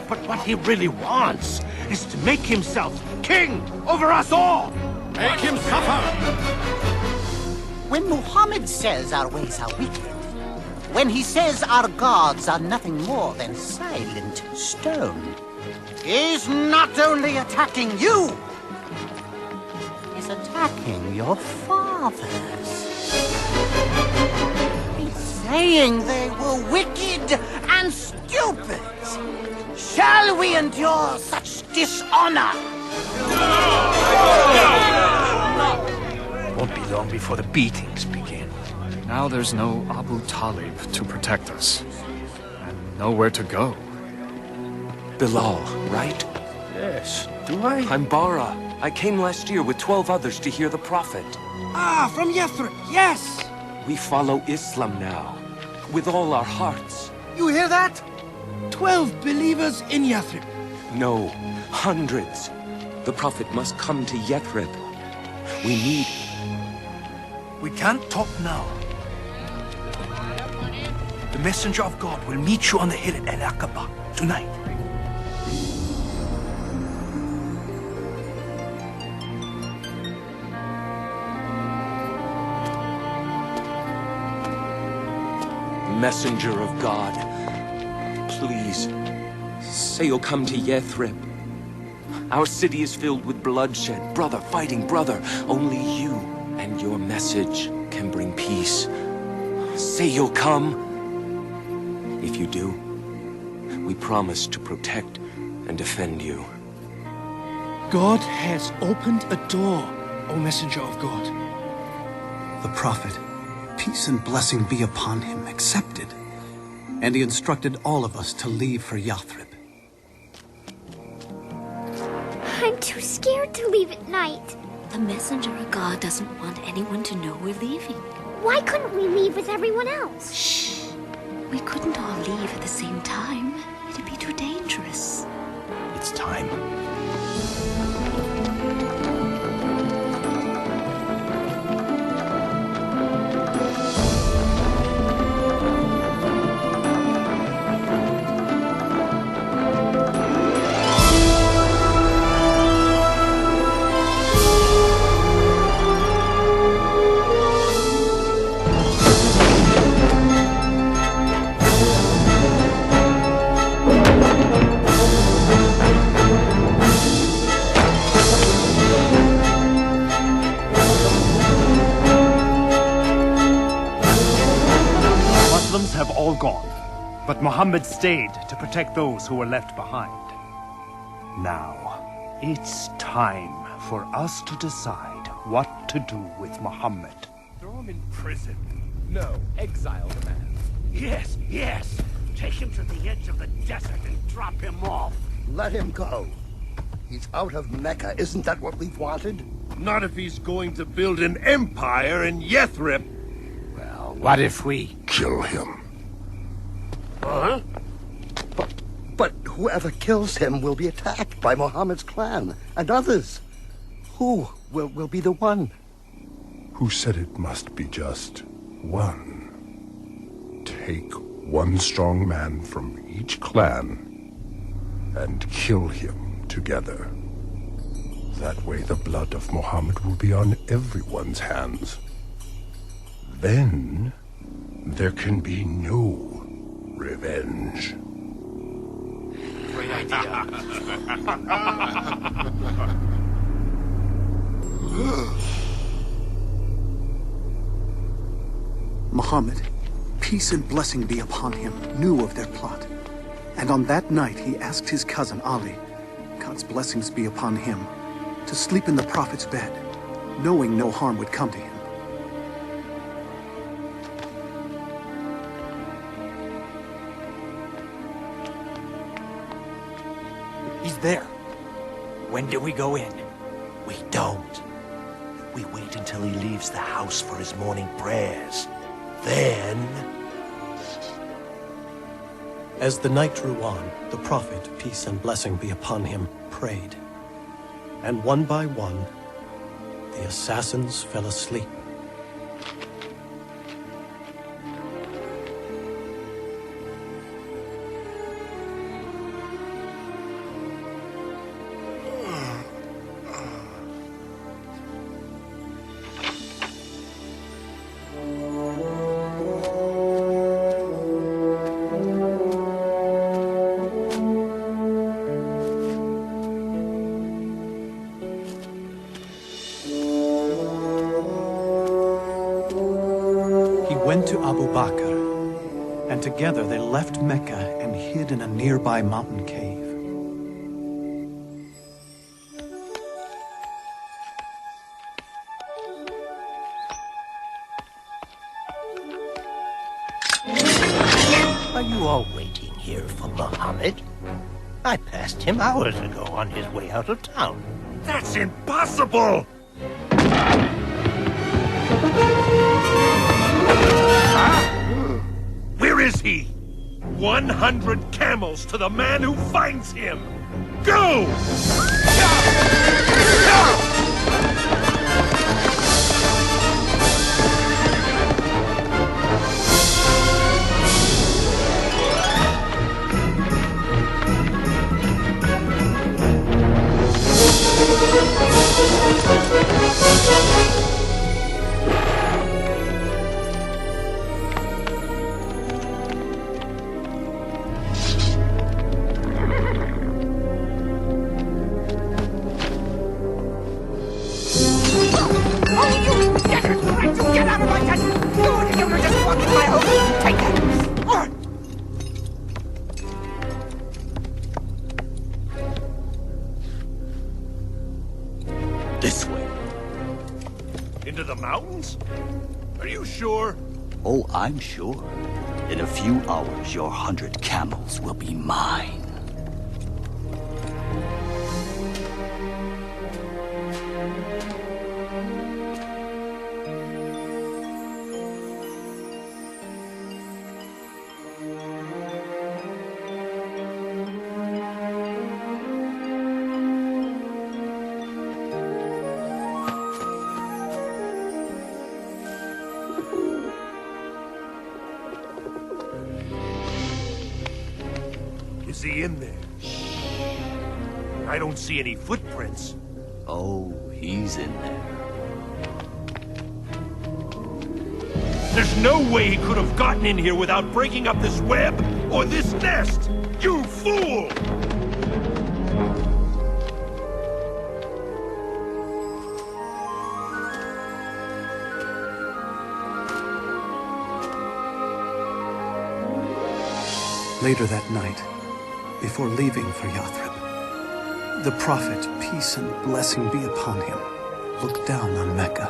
[SPEAKER 8] But what he really wants is to make himself king over us all.
[SPEAKER 12] Make him suffer.
[SPEAKER 18] When Muhammad says our ways are wicked, when he says our gods are nothing more than silent stone, he's not only attacking you, he's attacking your fathers. He's saying they were wicked and stupid. Shall we endure such dishonor?
[SPEAKER 13] Won't be long before the beatings begin.
[SPEAKER 19] Now there's no Abu Talib to protect us, and nowhere to go.
[SPEAKER 20] Bilal, right?
[SPEAKER 13] Yes. Do I?
[SPEAKER 20] I'm Bara. I came last year with 12 others to hear the Prophet.
[SPEAKER 18] Ah, from Yathrib, yes!
[SPEAKER 20] We follow Islam now, with all our hearts.
[SPEAKER 18] You hear that? 12 believers in Yathrib.
[SPEAKER 20] No, hundreds. The Prophet must come to Yathrib. We need him.
[SPEAKER 13] We can't talk now. The messenger of God will meet you on the hill at Al-Aqaba tonight.
[SPEAKER 20] messenger of God, please, say you'll come to Yathrib. Our city is filled with bloodshed, brother fighting brother. Only you and your message can bring peace. Say you'll come. If you do, we promise to protect and defend you.
[SPEAKER 13] God has opened a door, O messenger of God.
[SPEAKER 11] The prophet, peace and blessing be upon him, accepted, and he instructed all of us to leave for Yathrib.
[SPEAKER 2] I'm too scared to leave at night.
[SPEAKER 1] The messenger of God doesn't want anyone to know we're leaving.
[SPEAKER 2] Why couldn't we leave with everyone else?
[SPEAKER 1] Shh. We couldn't all leave at the same time. It'd be too dangerous.
[SPEAKER 4] It's time.
[SPEAKER 13] Have all gone, but Muhammad stayed to protect those who were left behind. Now, it's time for us to decide what to do with Muhammad.
[SPEAKER 6] Throw him in prison. No, exile the man.
[SPEAKER 5] Yes, yes. Take him to the edge of the desert and drop him off. Let him go. He's out of Mecca. Isn't that what we've wanted?
[SPEAKER 6] Not if he's going to build an empire in Yathrib.
[SPEAKER 13] Well, what if we
[SPEAKER 14] kill him?
[SPEAKER 5] Huh? But whoever kills him will be attacked by Muhammad's clan and others. Who will be the one?
[SPEAKER 14] Who said it must be just one? Take one strong man from each clan and kill him together. That way the blood of Muhammad will be on everyone's hands. Then there can be no revenge.
[SPEAKER 13] Great idea.
[SPEAKER 11] Muhammad, peace and blessing be upon him, knew of their plot. And on that night he asked his cousin Ali, God's blessings be upon him, to sleep in the Prophet's bed, knowing no harm would come to him.
[SPEAKER 8] He's there. When do we go in? We don't. We wait until he leaves the house for his morning prayers. Then...
[SPEAKER 11] As the night drew on, the Prophet, peace and blessing be upon him, prayed. And one by one, the assassins fell asleep. To Abu Bakr, and together they left Mecca and hid in a nearby mountain cave.
[SPEAKER 18] Are you all waiting here for Muhammad? I passed him hours ago on his way out of town.
[SPEAKER 6] That's impossible! Where is he? 100 camels to the man who finds him! Go!
[SPEAKER 8] child! Take that!
[SPEAKER 6] This way. Into the mountains? Are you sure?
[SPEAKER 21] Oh, I'm sure. In a few hours, your 100 camels will be mine.
[SPEAKER 6] Is he in there? I don't see any footprints.
[SPEAKER 21] Oh, he's in there.
[SPEAKER 6] There's no way he could have gotten in here without breaking up this web or this nest! You fool!
[SPEAKER 4] Later that night, before leaving for Yathrib, the Prophet, peace and blessing be upon him, looked down on Mecca.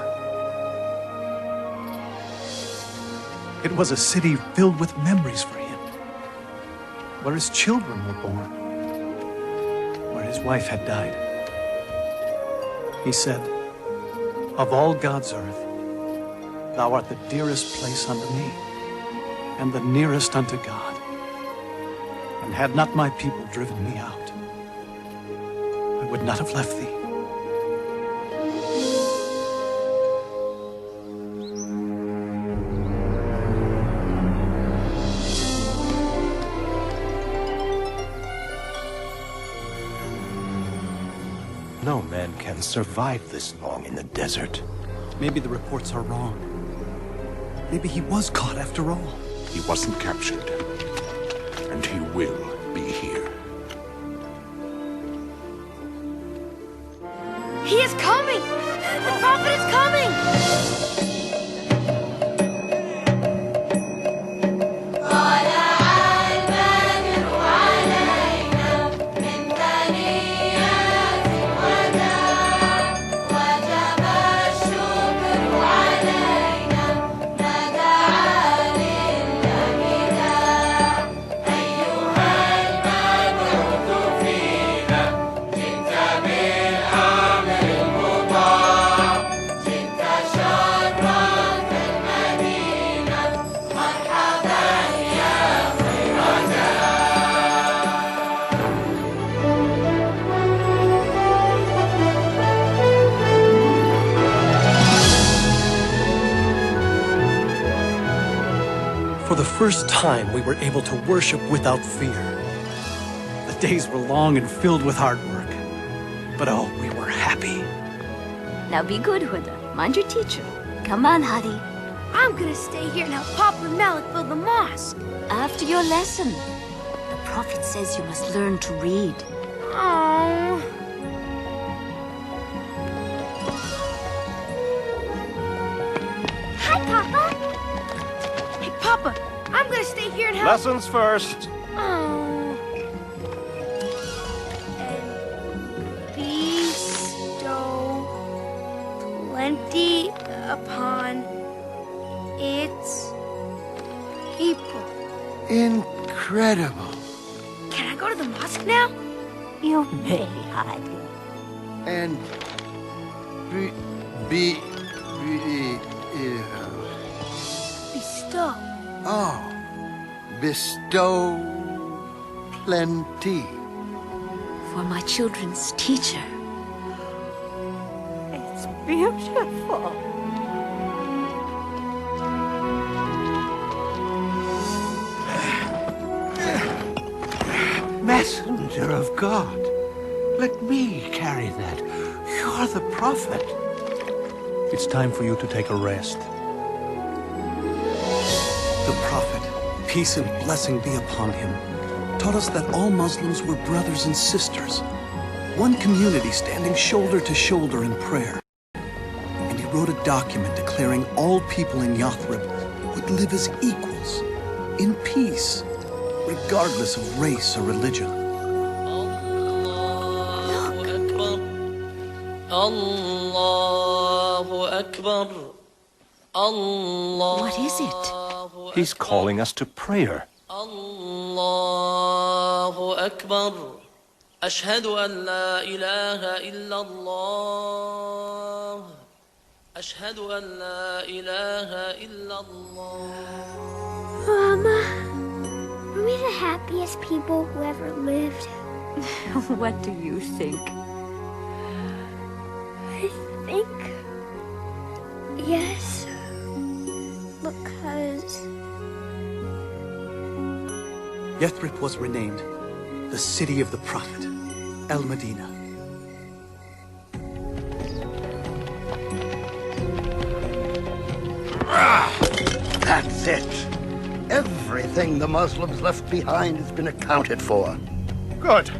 [SPEAKER 4] It was a city filled with memories for him, where his children were born, where his wife had died. He said, "Of all God's earth, thou art the dearest place unto me, and the nearest unto God. And had not my people driven me out, I would not have left thee."
[SPEAKER 3] No man can survive this long in the desert.
[SPEAKER 4] Maybe the reports are wrong. Maybe he was caught after all.
[SPEAKER 14] He wasn't captured. And he will be here.
[SPEAKER 17] He is coming! The Prophet is coming!
[SPEAKER 4] For the first time, we were able to worship without fear. The days were long and filled with hard work. But oh, we were happy.
[SPEAKER 1] Now be good, Huda. Mind your teacher. Come on, Hadi.
[SPEAKER 17] I'm gonna stay here and help Papa and Malik build the mosque.
[SPEAKER 1] After your lesson. The Prophet says you must learn to read.
[SPEAKER 17] Oh. Hi, Papa. Hey, Papa, I'm gonna stay here and help.
[SPEAKER 16] Lessons first.
[SPEAKER 17] Oh. And bestow plenty upon its people.
[SPEAKER 5] Incredible.
[SPEAKER 17] Can I go to the mosque now?
[SPEAKER 1] You may, Hadi.
[SPEAKER 5] And
[SPEAKER 17] Bestow.
[SPEAKER 5] oh, bestow plenty.
[SPEAKER 1] For my children's teacher.
[SPEAKER 17] It's beautiful.
[SPEAKER 3] Messenger of God, let me carry that. You're the Prophet.
[SPEAKER 4] It's time for you to take a rest. The Prophet, peace and blessing be upon him, taught us that all Muslims were brothers and sisters, one community standing shoulder to shoulder in prayer. And he wrote a document declaring all people in Yathrib would live as equals in peace, regardless of race or religion.
[SPEAKER 1] What is it?
[SPEAKER 16] He's calling us to prayer.
[SPEAKER 15] Allahu Akbar. Ashhadu an la ilaha illallah. Ashhadu an la ilaha illallah.
[SPEAKER 2] Mama, are we the happiest people who ever lived?
[SPEAKER 1] What do you think?
[SPEAKER 2] I think... yes. Because...
[SPEAKER 4] Yathrib was renamed the city of the Prophet, Al-Medina.
[SPEAKER 5] That's it. Everything the Muslims left behind has been accounted for.
[SPEAKER 10] Good.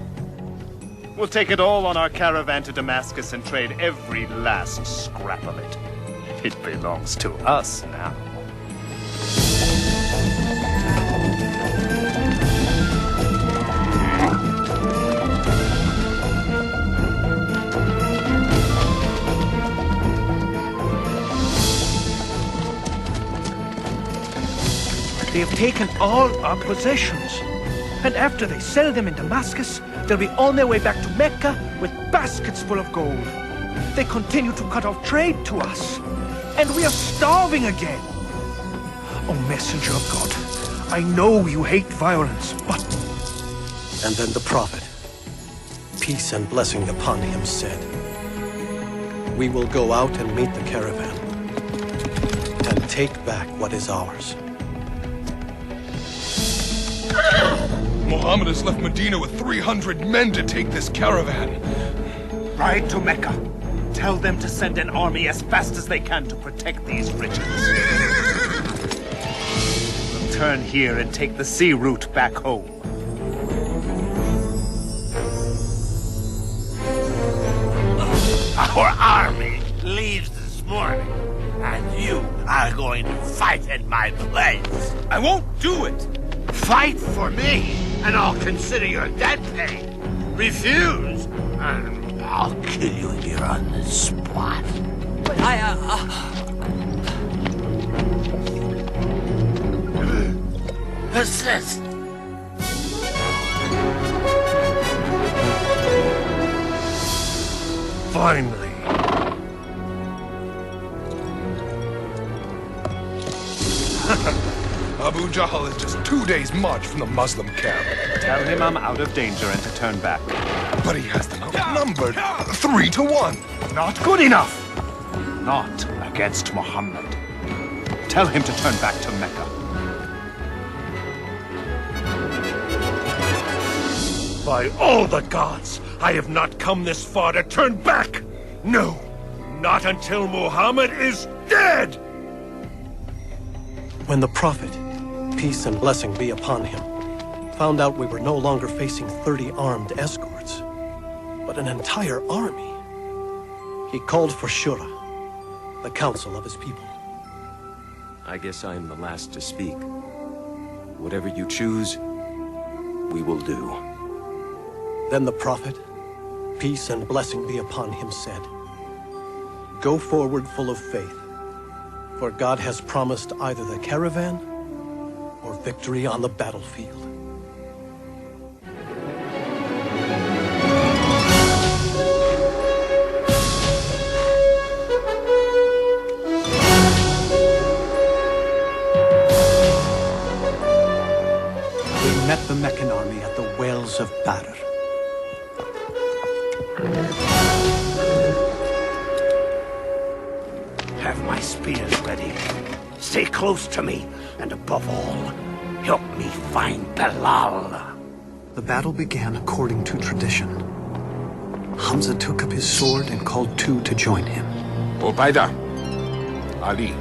[SPEAKER 10] We'll take it all on our caravan to Damascus and trade every last scrap of it. It belongs to us now.
[SPEAKER 13] They have taken all our possessions. And after they sell them in Damascus, they'll be on their way back to Mecca with baskets full of gold. They continue to cut off trade to us. And we are starving again. Oh, messenger of God, I know you hate violence, but...
[SPEAKER 4] And then the Prophet, peace and blessing upon him, said, "We will go out and meet the caravan and take back what is ours."
[SPEAKER 9] Muhammad has left Medina with 300 men to take this caravan.
[SPEAKER 10] Ride to Mecca. Tell them to send an army as fast as they can to protect these riches. We'll turn here and take the sea route back home.
[SPEAKER 8] Our army leaves this morning, and you are going to fight in my place.
[SPEAKER 9] I won't do it.
[SPEAKER 8] Fight for me, and I'll consider your debt paid. Refuse, and I'll kill you here on the spot.
[SPEAKER 15] But
[SPEAKER 8] Persist.
[SPEAKER 6] Finally.
[SPEAKER 9] Abu Jahl is just 2 days' march from the Muslim camp.
[SPEAKER 10] Tell him I'm out of danger and to turn back.
[SPEAKER 9] But he has them outnumbered 3 to 1.
[SPEAKER 10] Not good enough. Not against Muhammad. Tell him to turn back to Mecca.
[SPEAKER 6] By all the gods, I have not come this far to turn back! No, not until Muhammad is dead!
[SPEAKER 4] When the Prophet, peace and blessing be upon him, found out we were no longer facing 30 armed escorts, but an entire army, he called for Shura, the council of his people.
[SPEAKER 20] I guess I am the last to speak. Whatever you choose, we will do.
[SPEAKER 4] Then the Prophet, peace and blessing be upon him, said, "Go forward full of faith, for God has promised either the caravan or victory on the battlefield." We met the Meccan army at the wells of Badr.
[SPEAKER 8] Have my spears ready. Stay close to me, and above all, help me find Bilal.
[SPEAKER 4] The battle began according to tradition. Hamza took up his sword and called two to join him.
[SPEAKER 14] Ubaidah, Ali.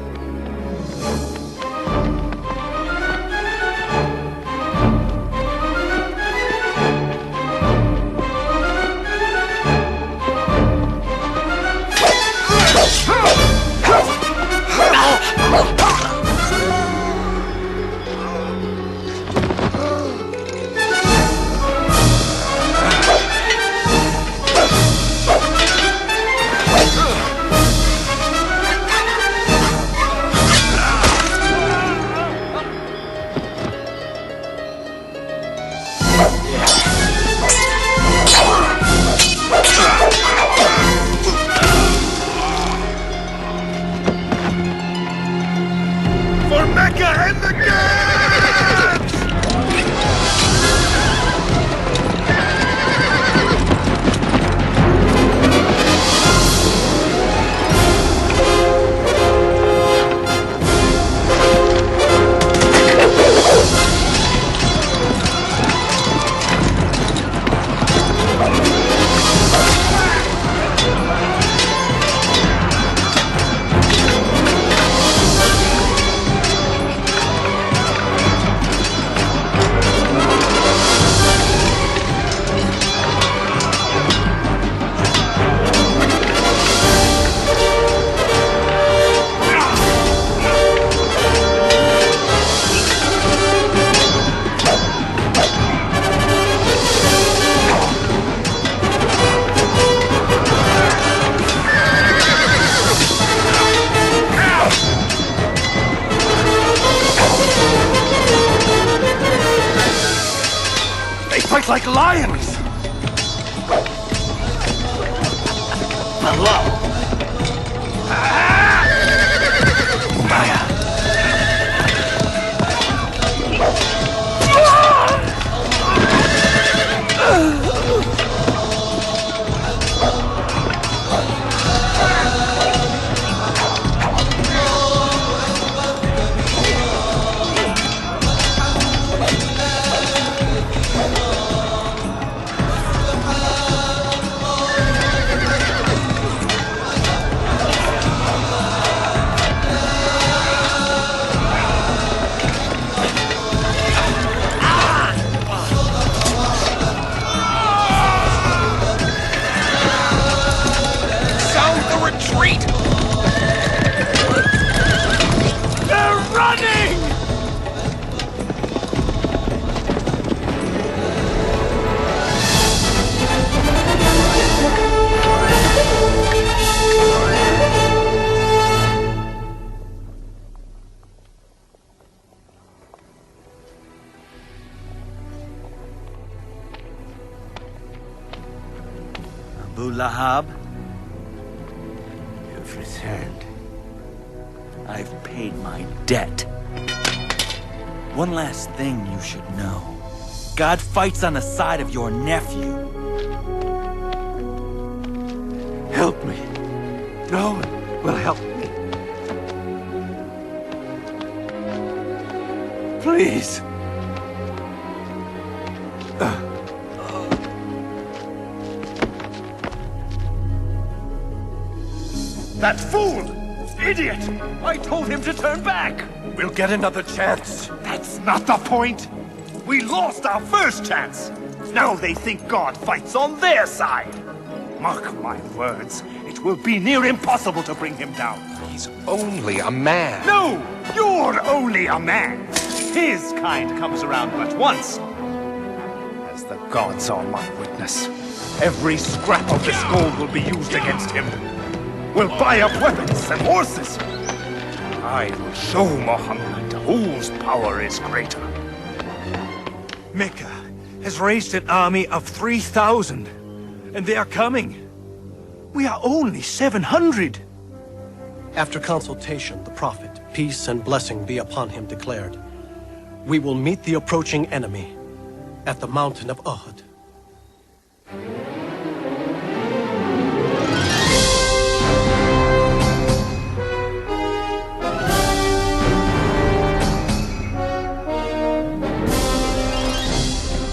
[SPEAKER 13] roars like lions!
[SPEAKER 8] Below! Abu Lahab, you've returned. I've paid my debt. One last thing you should know. God fights on the side of your nephew.
[SPEAKER 3] Help me. No one will help me. Please.
[SPEAKER 6] That fool! Idiot! I told him to turn back!
[SPEAKER 13] We'll get another chance.
[SPEAKER 6] That's not the point! We lost our first chance! Now they think God fights on their side! Mark my words, it will be near impossible to bring him down.
[SPEAKER 9] He's only a man.
[SPEAKER 6] No! You're only a man! His kind comes around but once. As the gods are my witness, every scrap of this gold will be used against him. We'll buy up weapons and horses. I will show Muhammad whose power is greater.
[SPEAKER 13] Mecca has raised an army of 3,000, and they are coming. We are only 700.
[SPEAKER 4] After consultation, the Prophet, peace and blessing be upon him, declared, "We will meet the approaching enemy at the mountain of Uhud."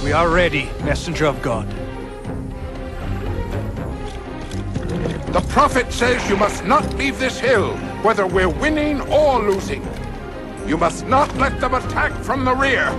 [SPEAKER 13] We are ready, messenger of God.
[SPEAKER 14] The Prophet says you must not leave this hill, whether we're winning or losing. You must not let them attack from the rear.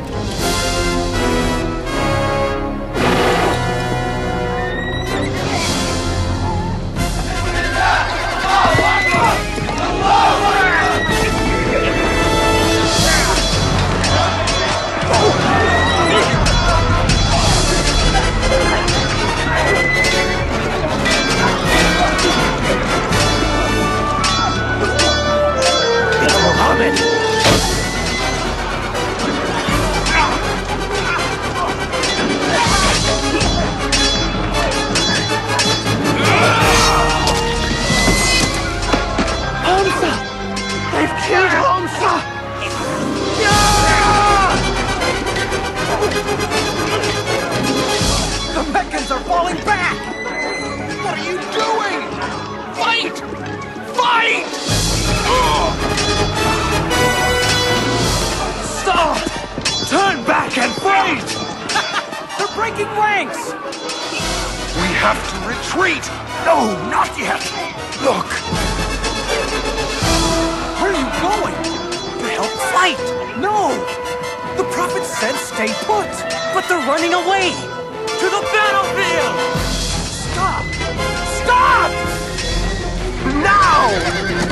[SPEAKER 6] Retreat! No, not yet! Look!
[SPEAKER 4] Where are you going? To help fight! No! The Prophet said stay put! But they're running away! To the battlefield! Stop! Stop! Now!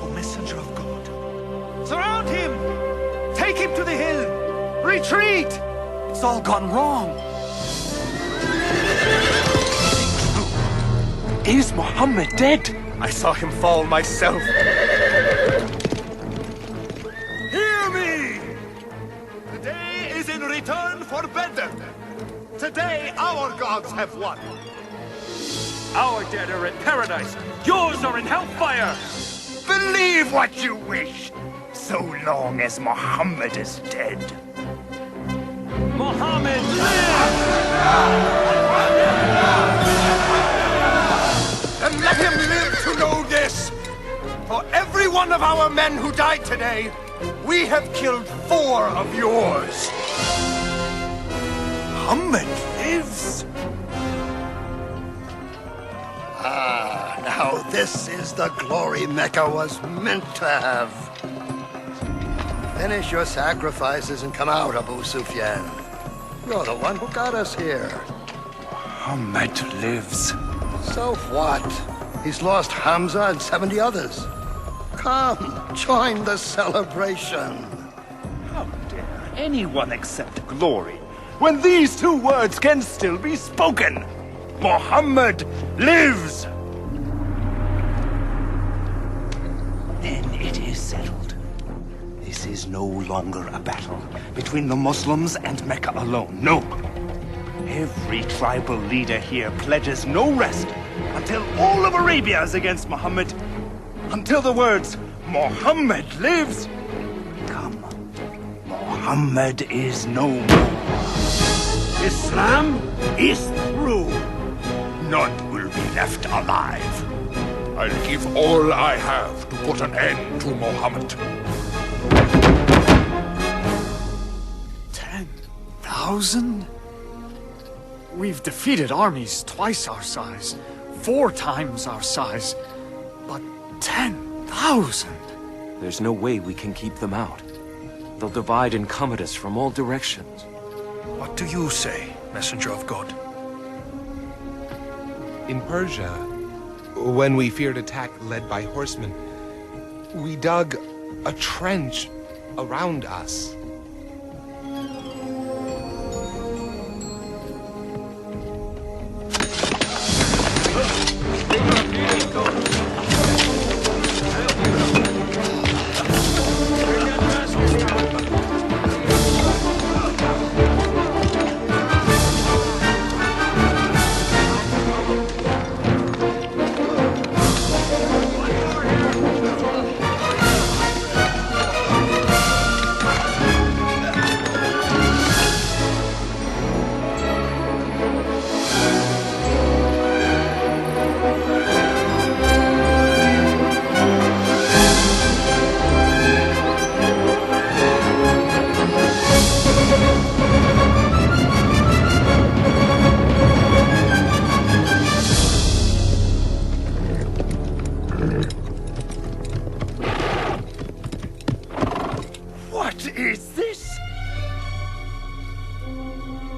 [SPEAKER 6] O messenger of God. Surround him! Take him to the hill! Retreat!
[SPEAKER 11] It's all gone wrong.
[SPEAKER 6] Is Muhammad dead? I saw him fall myself. Hear me! Today is in return for Badr. Today our gods have won. Our dead are in paradise. Yours are in hellfire.
[SPEAKER 10] Believe what you wish, so long as Muhammad is dead.
[SPEAKER 6] Muhammad lives!
[SPEAKER 9] And let him live to know this. For every one of our men who died today, we have killed 4 of yours.
[SPEAKER 6] Muhammad lives?
[SPEAKER 5] Ah, now this is the glory Mecca was meant to have. Finish your sacrifices and come out, Abu Sufyan. You're the one who got us here.
[SPEAKER 10] Muhammad lives.
[SPEAKER 5] So what? He's lost Hamza and 70 others. Come, join the celebration.
[SPEAKER 10] How dare anyone accept glory when these 2 words can still be spoken? Muhammad lives! Then it is settled. This is no longer a battle between the Muslims and Mecca alone. No. Every tribal leader here pledges no rest until all of Arabia is against Muhammad. Until the words, Muhammad lives, come. Muhammad is no more.
[SPEAKER 3] Islam is through.
[SPEAKER 10] None will be left alive.
[SPEAKER 14] I'll give all I have to put an end to Muhammad.
[SPEAKER 19] 10,000? We've defeated armies twice our size, 4 times our size, but 10,000?
[SPEAKER 20] There's no way we can keep them out. They'll divide and come at us from all directions.
[SPEAKER 13] What do you say, messenger of God?
[SPEAKER 9] In Persia, when we feared attack led by horsemen, we dug a trench around us.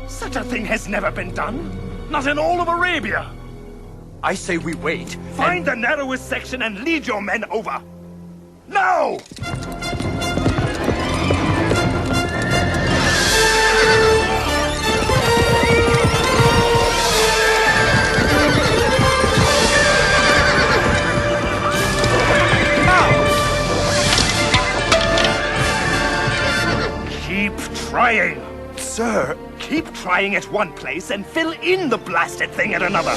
[SPEAKER 10] Such a thing has never been done. Not in all of Arabia.
[SPEAKER 11] I say we wait.
[SPEAKER 10] Find the narrowest section and lead your men over. Now! Keep trying. Sir, keep trying at one place and fill in the blasted thing at another.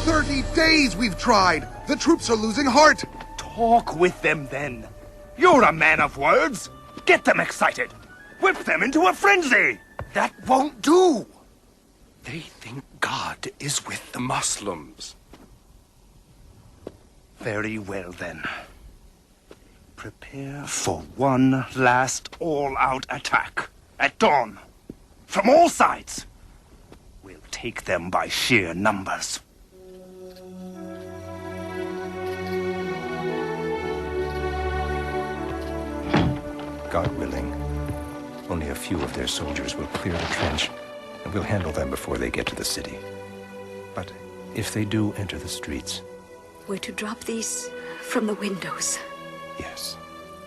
[SPEAKER 9] 30 days we've tried. The troops are losing heart.
[SPEAKER 10] Talk with them then. You're a man of words. Get them excited. Whip them into a frenzy.
[SPEAKER 9] That won't do.
[SPEAKER 12] They think God is with the Muslims.
[SPEAKER 10] Very well then. Prepare for one last all-out attack at dawn. From all sides. We'll take them by sheer numbers.
[SPEAKER 16] God willing. Only a few of their soldiers will clear the trench, and we'll handle them before they get to the city. But if they do enter the streets...
[SPEAKER 1] We're to drop these from the windows.
[SPEAKER 16] Yes.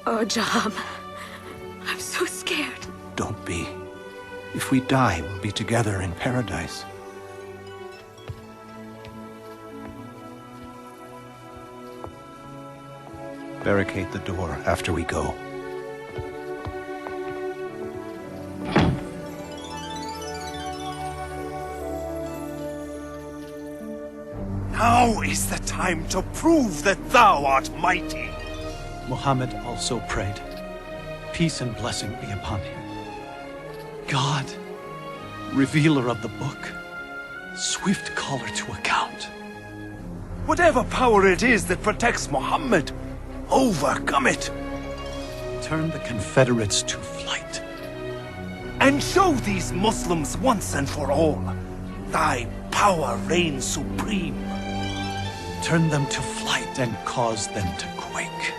[SPEAKER 1] Oh, Jaham. I'm so scared.
[SPEAKER 4] Don't be. If we die, we'll be together in paradise.
[SPEAKER 16] Barricade the door after we go.
[SPEAKER 6] Now is the time to prove that thou art mighty.
[SPEAKER 11] Muhammad also prayed, peace and blessing be upon him. God, revealer of the book, swift caller to account.
[SPEAKER 6] Whatever power it is that protects Muhammad, overcome it.
[SPEAKER 11] Turn the Confederates to flight.
[SPEAKER 6] And show these Muslims once and for all, thy power reigns supreme.
[SPEAKER 11] Turn them to flight and cause them to quake.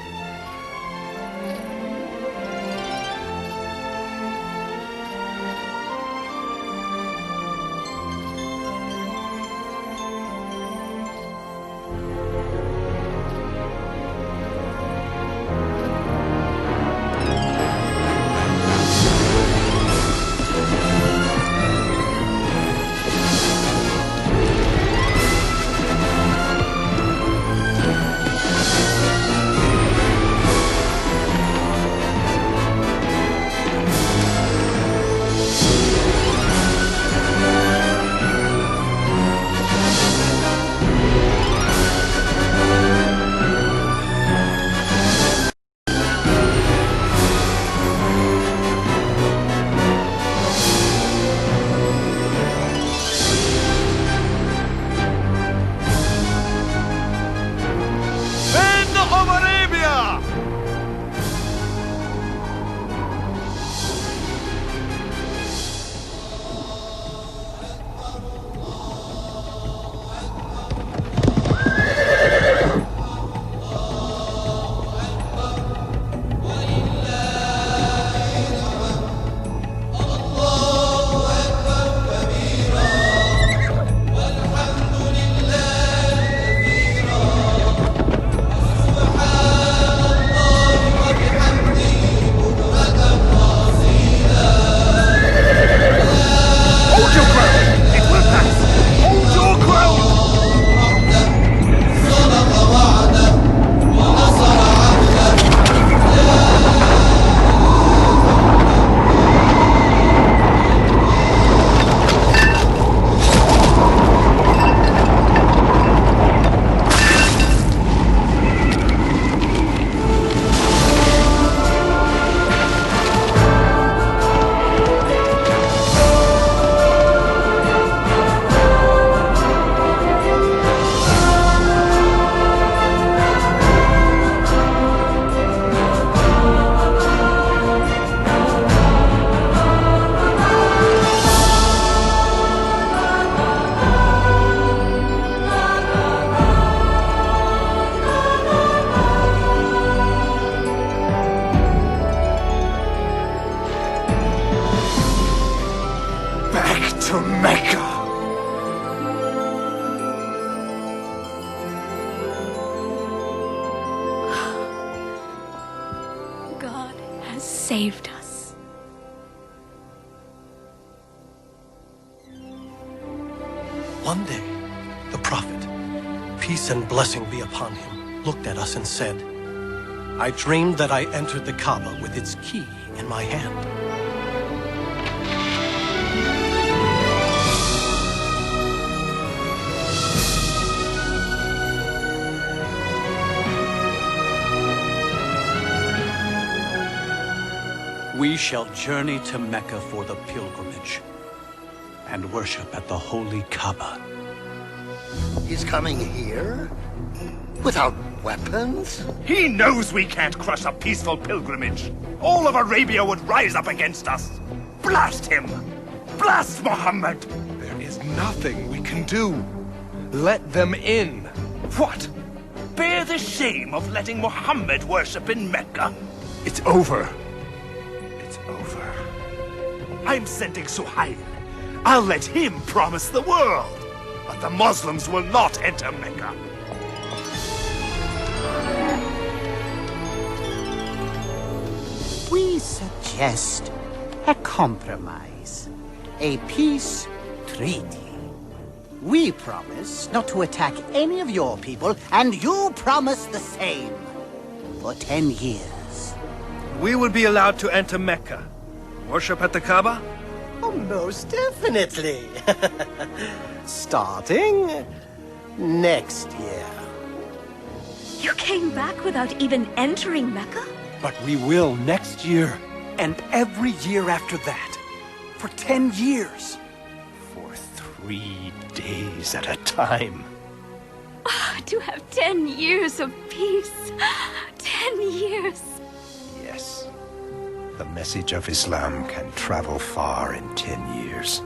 [SPEAKER 1] Saved us.
[SPEAKER 11] One day, the Prophet, peace and blessing be upon him, looked at us and said, I dreamed that I entered the Kaaba with its key in my hand. We shall journey to Mecca for the pilgrimage and worship at the holy Kaaba.
[SPEAKER 5] He's coming here? Without weapons?
[SPEAKER 6] He knows we can't crush a peaceful pilgrimage. All of Arabia would rise up against us. Blast him! Blast Muhammad!
[SPEAKER 9] There is nothing we can do. Let them in.
[SPEAKER 6] What? Bear the shame of letting Muhammad worship in Mecca?
[SPEAKER 9] It's over.
[SPEAKER 6] not over. I'm sending Suhail. I'll let him promise the world. But the Muslims will not enter Mecca.
[SPEAKER 18] We suggest a compromise. A peace treaty. We promise not to attack any of your people, and you promise the same. For 10 years.
[SPEAKER 13] We will be allowed to enter Mecca. Worship at the Kaaba?
[SPEAKER 7] Oh, most definitely. Starting next year.
[SPEAKER 1] You came back without even entering Mecca?
[SPEAKER 4] But we will next year, and every year after that. For 10 years.
[SPEAKER 21] For 3 days at a time.
[SPEAKER 1] Oh, to have 10 years of peace. 10 years.
[SPEAKER 16] Yes. The message of Islam can travel far in 10 years.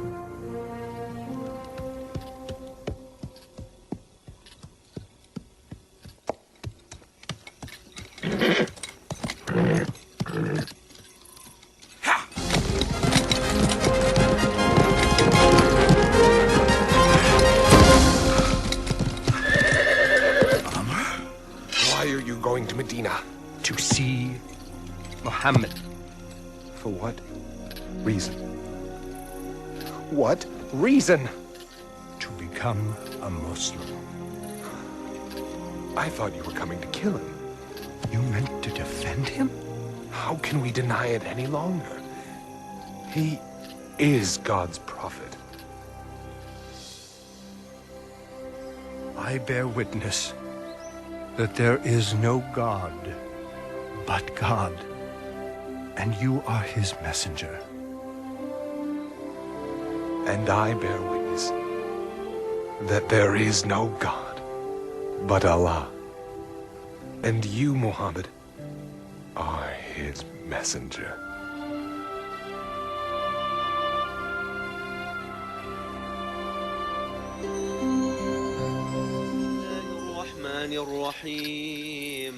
[SPEAKER 9] Why are you going to Medina?
[SPEAKER 16] To see Muhammad.
[SPEAKER 9] For what reason? What reason?
[SPEAKER 16] To become a Muslim.
[SPEAKER 9] I thought you were coming to kill him.
[SPEAKER 16] You meant to defend him?
[SPEAKER 9] How can we deny it any longer? He is God's prophet.
[SPEAKER 3] I bear witness that there is no God but God, and you are his messenger.
[SPEAKER 9] And I bear witness that there is no God but Allah. And you, Muhammad, are his messenger.
[SPEAKER 22] الرحمن الرحيم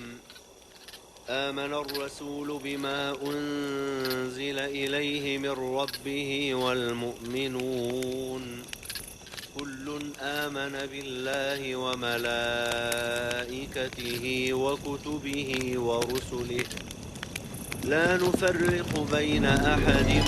[SPEAKER 22] آمن الرسول بما أنزل إليه من ربه والمؤمنون كل آمن بالله وملائكته وكتبه ورسله لا نفرق بين أحد من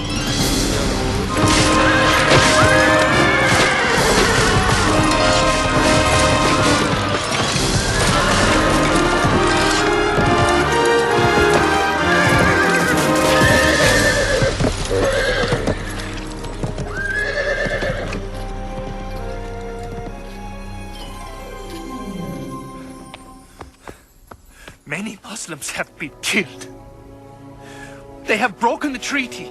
[SPEAKER 6] Many Muslims have been killed. They have broken the treaty.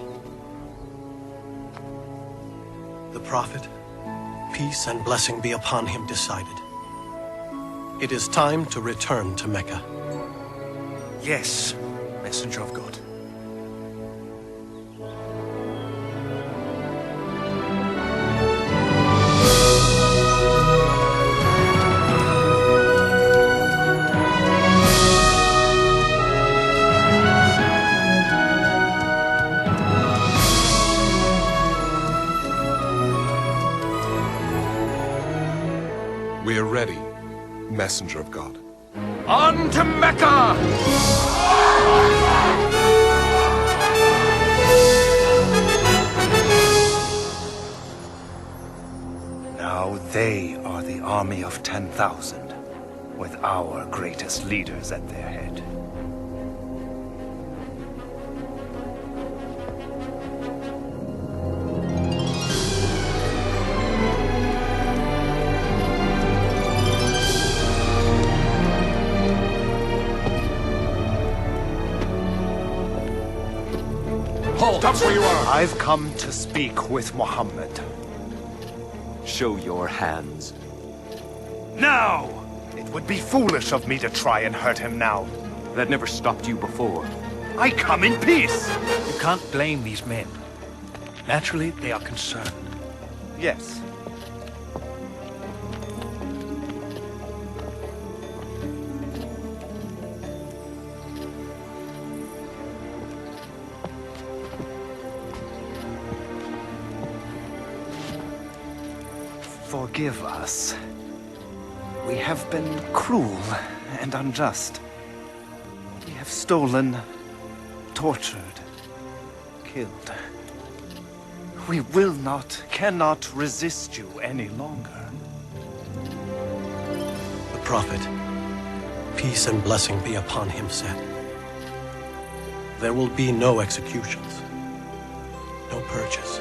[SPEAKER 4] The Prophet, peace and blessing be upon him, decided. It is time to return to Mecca.
[SPEAKER 6] Yes, Messenger of God.
[SPEAKER 9] We're ready, Messenger of God.
[SPEAKER 6] On to Mecca!
[SPEAKER 10] Now they are the army of 10,000, with our greatest leaders at their head.
[SPEAKER 9] Stop where you are!
[SPEAKER 10] I've come to speak with Muhammad.
[SPEAKER 20] Show your hands.
[SPEAKER 10] Now! It would be foolish of me to try and hurt him now.
[SPEAKER 20] That never stopped you before.
[SPEAKER 10] I come in peace!
[SPEAKER 13] You can't blame these men. Naturally, they are concerned.
[SPEAKER 10] Yes. forgive us. We have been cruel and unjust. We have stolen, tortured, killed. We will not, cannot resist you any longer.
[SPEAKER 4] The Prophet, peace and blessing be upon him, said, there will be no executions, no purges.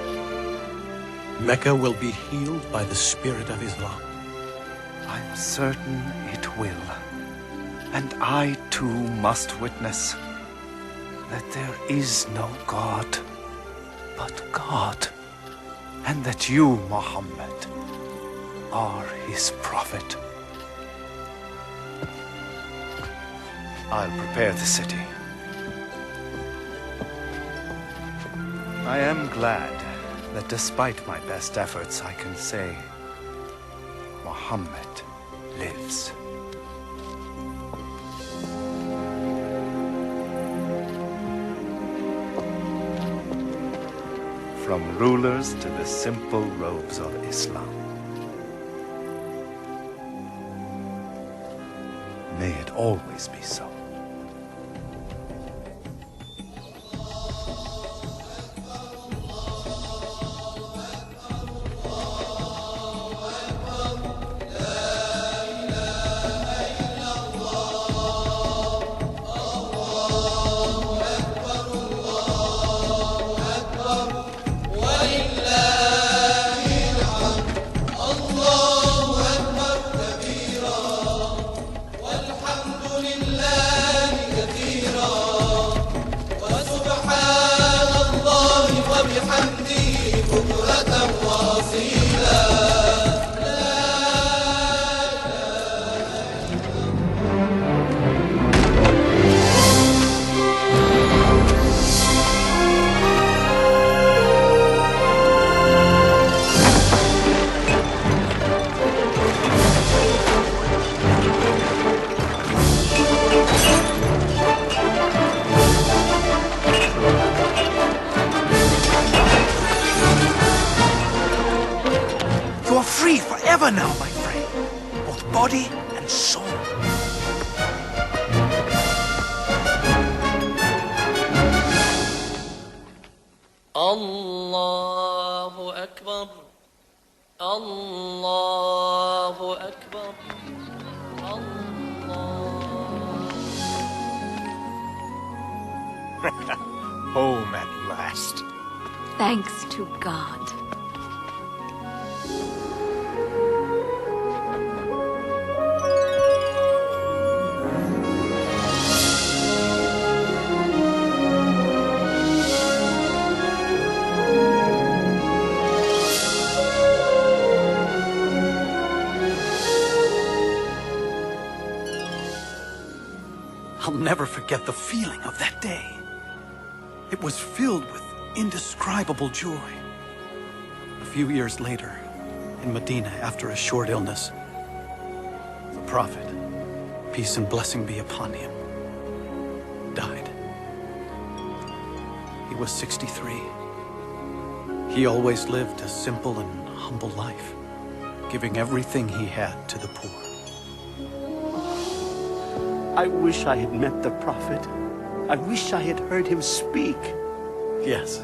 [SPEAKER 4] Mecca will be healed by the spirit of Islam.
[SPEAKER 10] I'm certain it will. And I too must witness that there is no God but God, and that you, Muhammad, are his prophet. I'll prepare the city. I am glad that despite my best efforts, I can say, Muhammad lives. From rulers to the simple robes of Islam. May it always be so.
[SPEAKER 6] Now, my friend, both body and soul.
[SPEAKER 2] Allahu Akbar. Allahu Akbar.
[SPEAKER 6] Home at last.
[SPEAKER 1] Thanks to God.
[SPEAKER 4] I'll never forget the feeling of that day. It was filled with indescribable joy. A few years later, in Medina, after a short illness, the Prophet, peace and blessing be upon him, died. He was 63. He always lived a simple and humble life, giving everything he had to the poor.
[SPEAKER 3] I wish I had met the Prophet. I wish I had heard him speak.
[SPEAKER 4] Yes,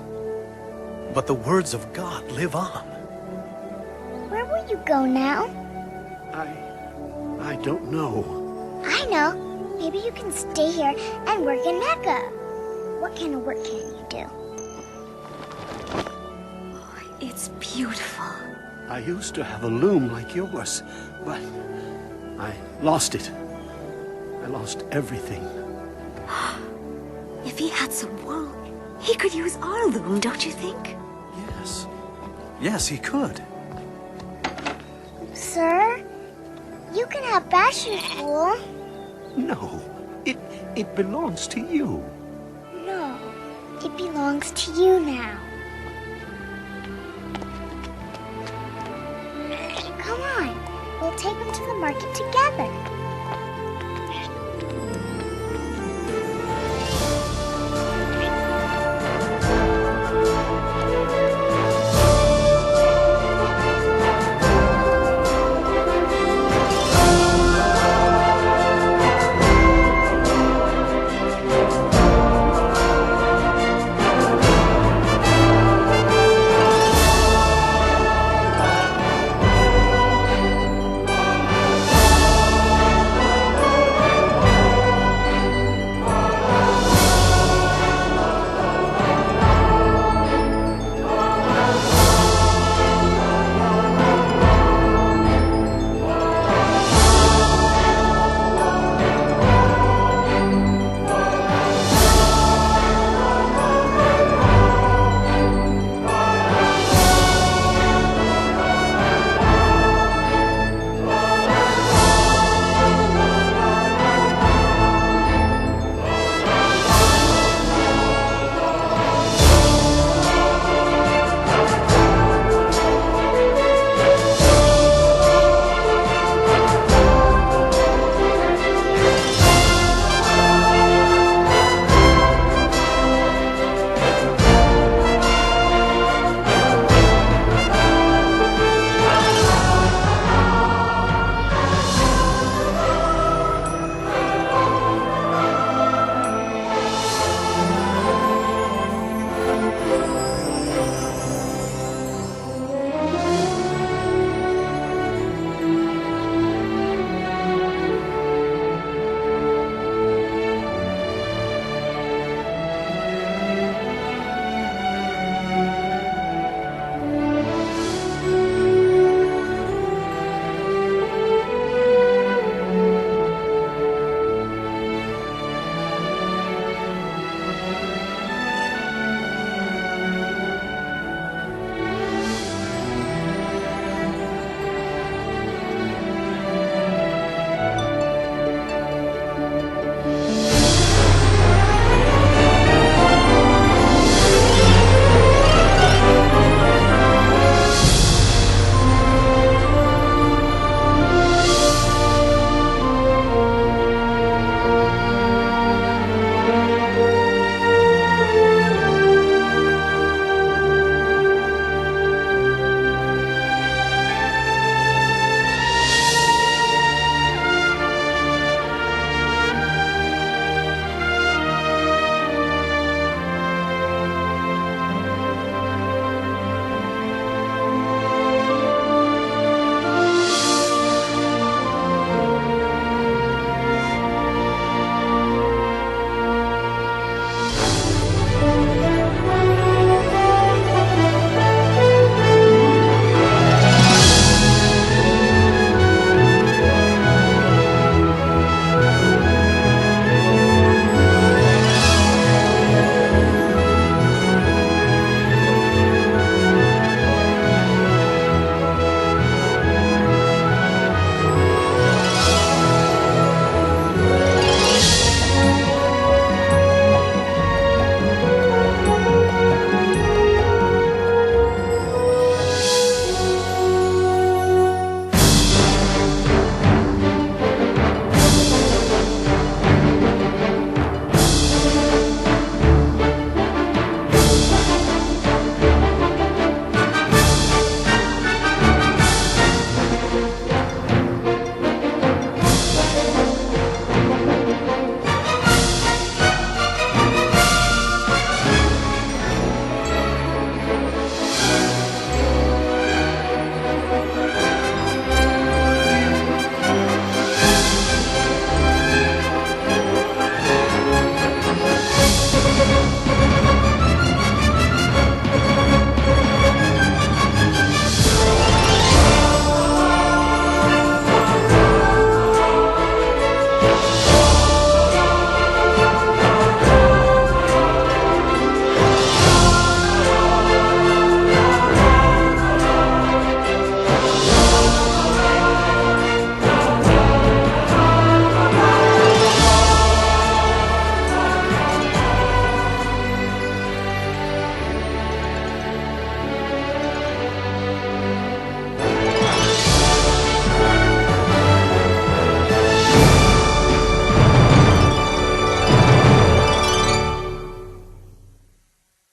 [SPEAKER 4] but the words of God live on.
[SPEAKER 17] Where will you go now?
[SPEAKER 3] I don't know.
[SPEAKER 17] I know. Maybe you can stay here and work in Mecca. What kind of work can you do?
[SPEAKER 1] It's beautiful.
[SPEAKER 3] I used to have a loom like yours, but I lost it. I lost everything.
[SPEAKER 1] If he had some wool, he could use our loom, don't you think?
[SPEAKER 4] Yes. Yes, he could.
[SPEAKER 17] Sir, you can have Bashar's wool.
[SPEAKER 3] No, it belongs to you.
[SPEAKER 17] No, it belongs to you now. Come on, we'll take him to the market together.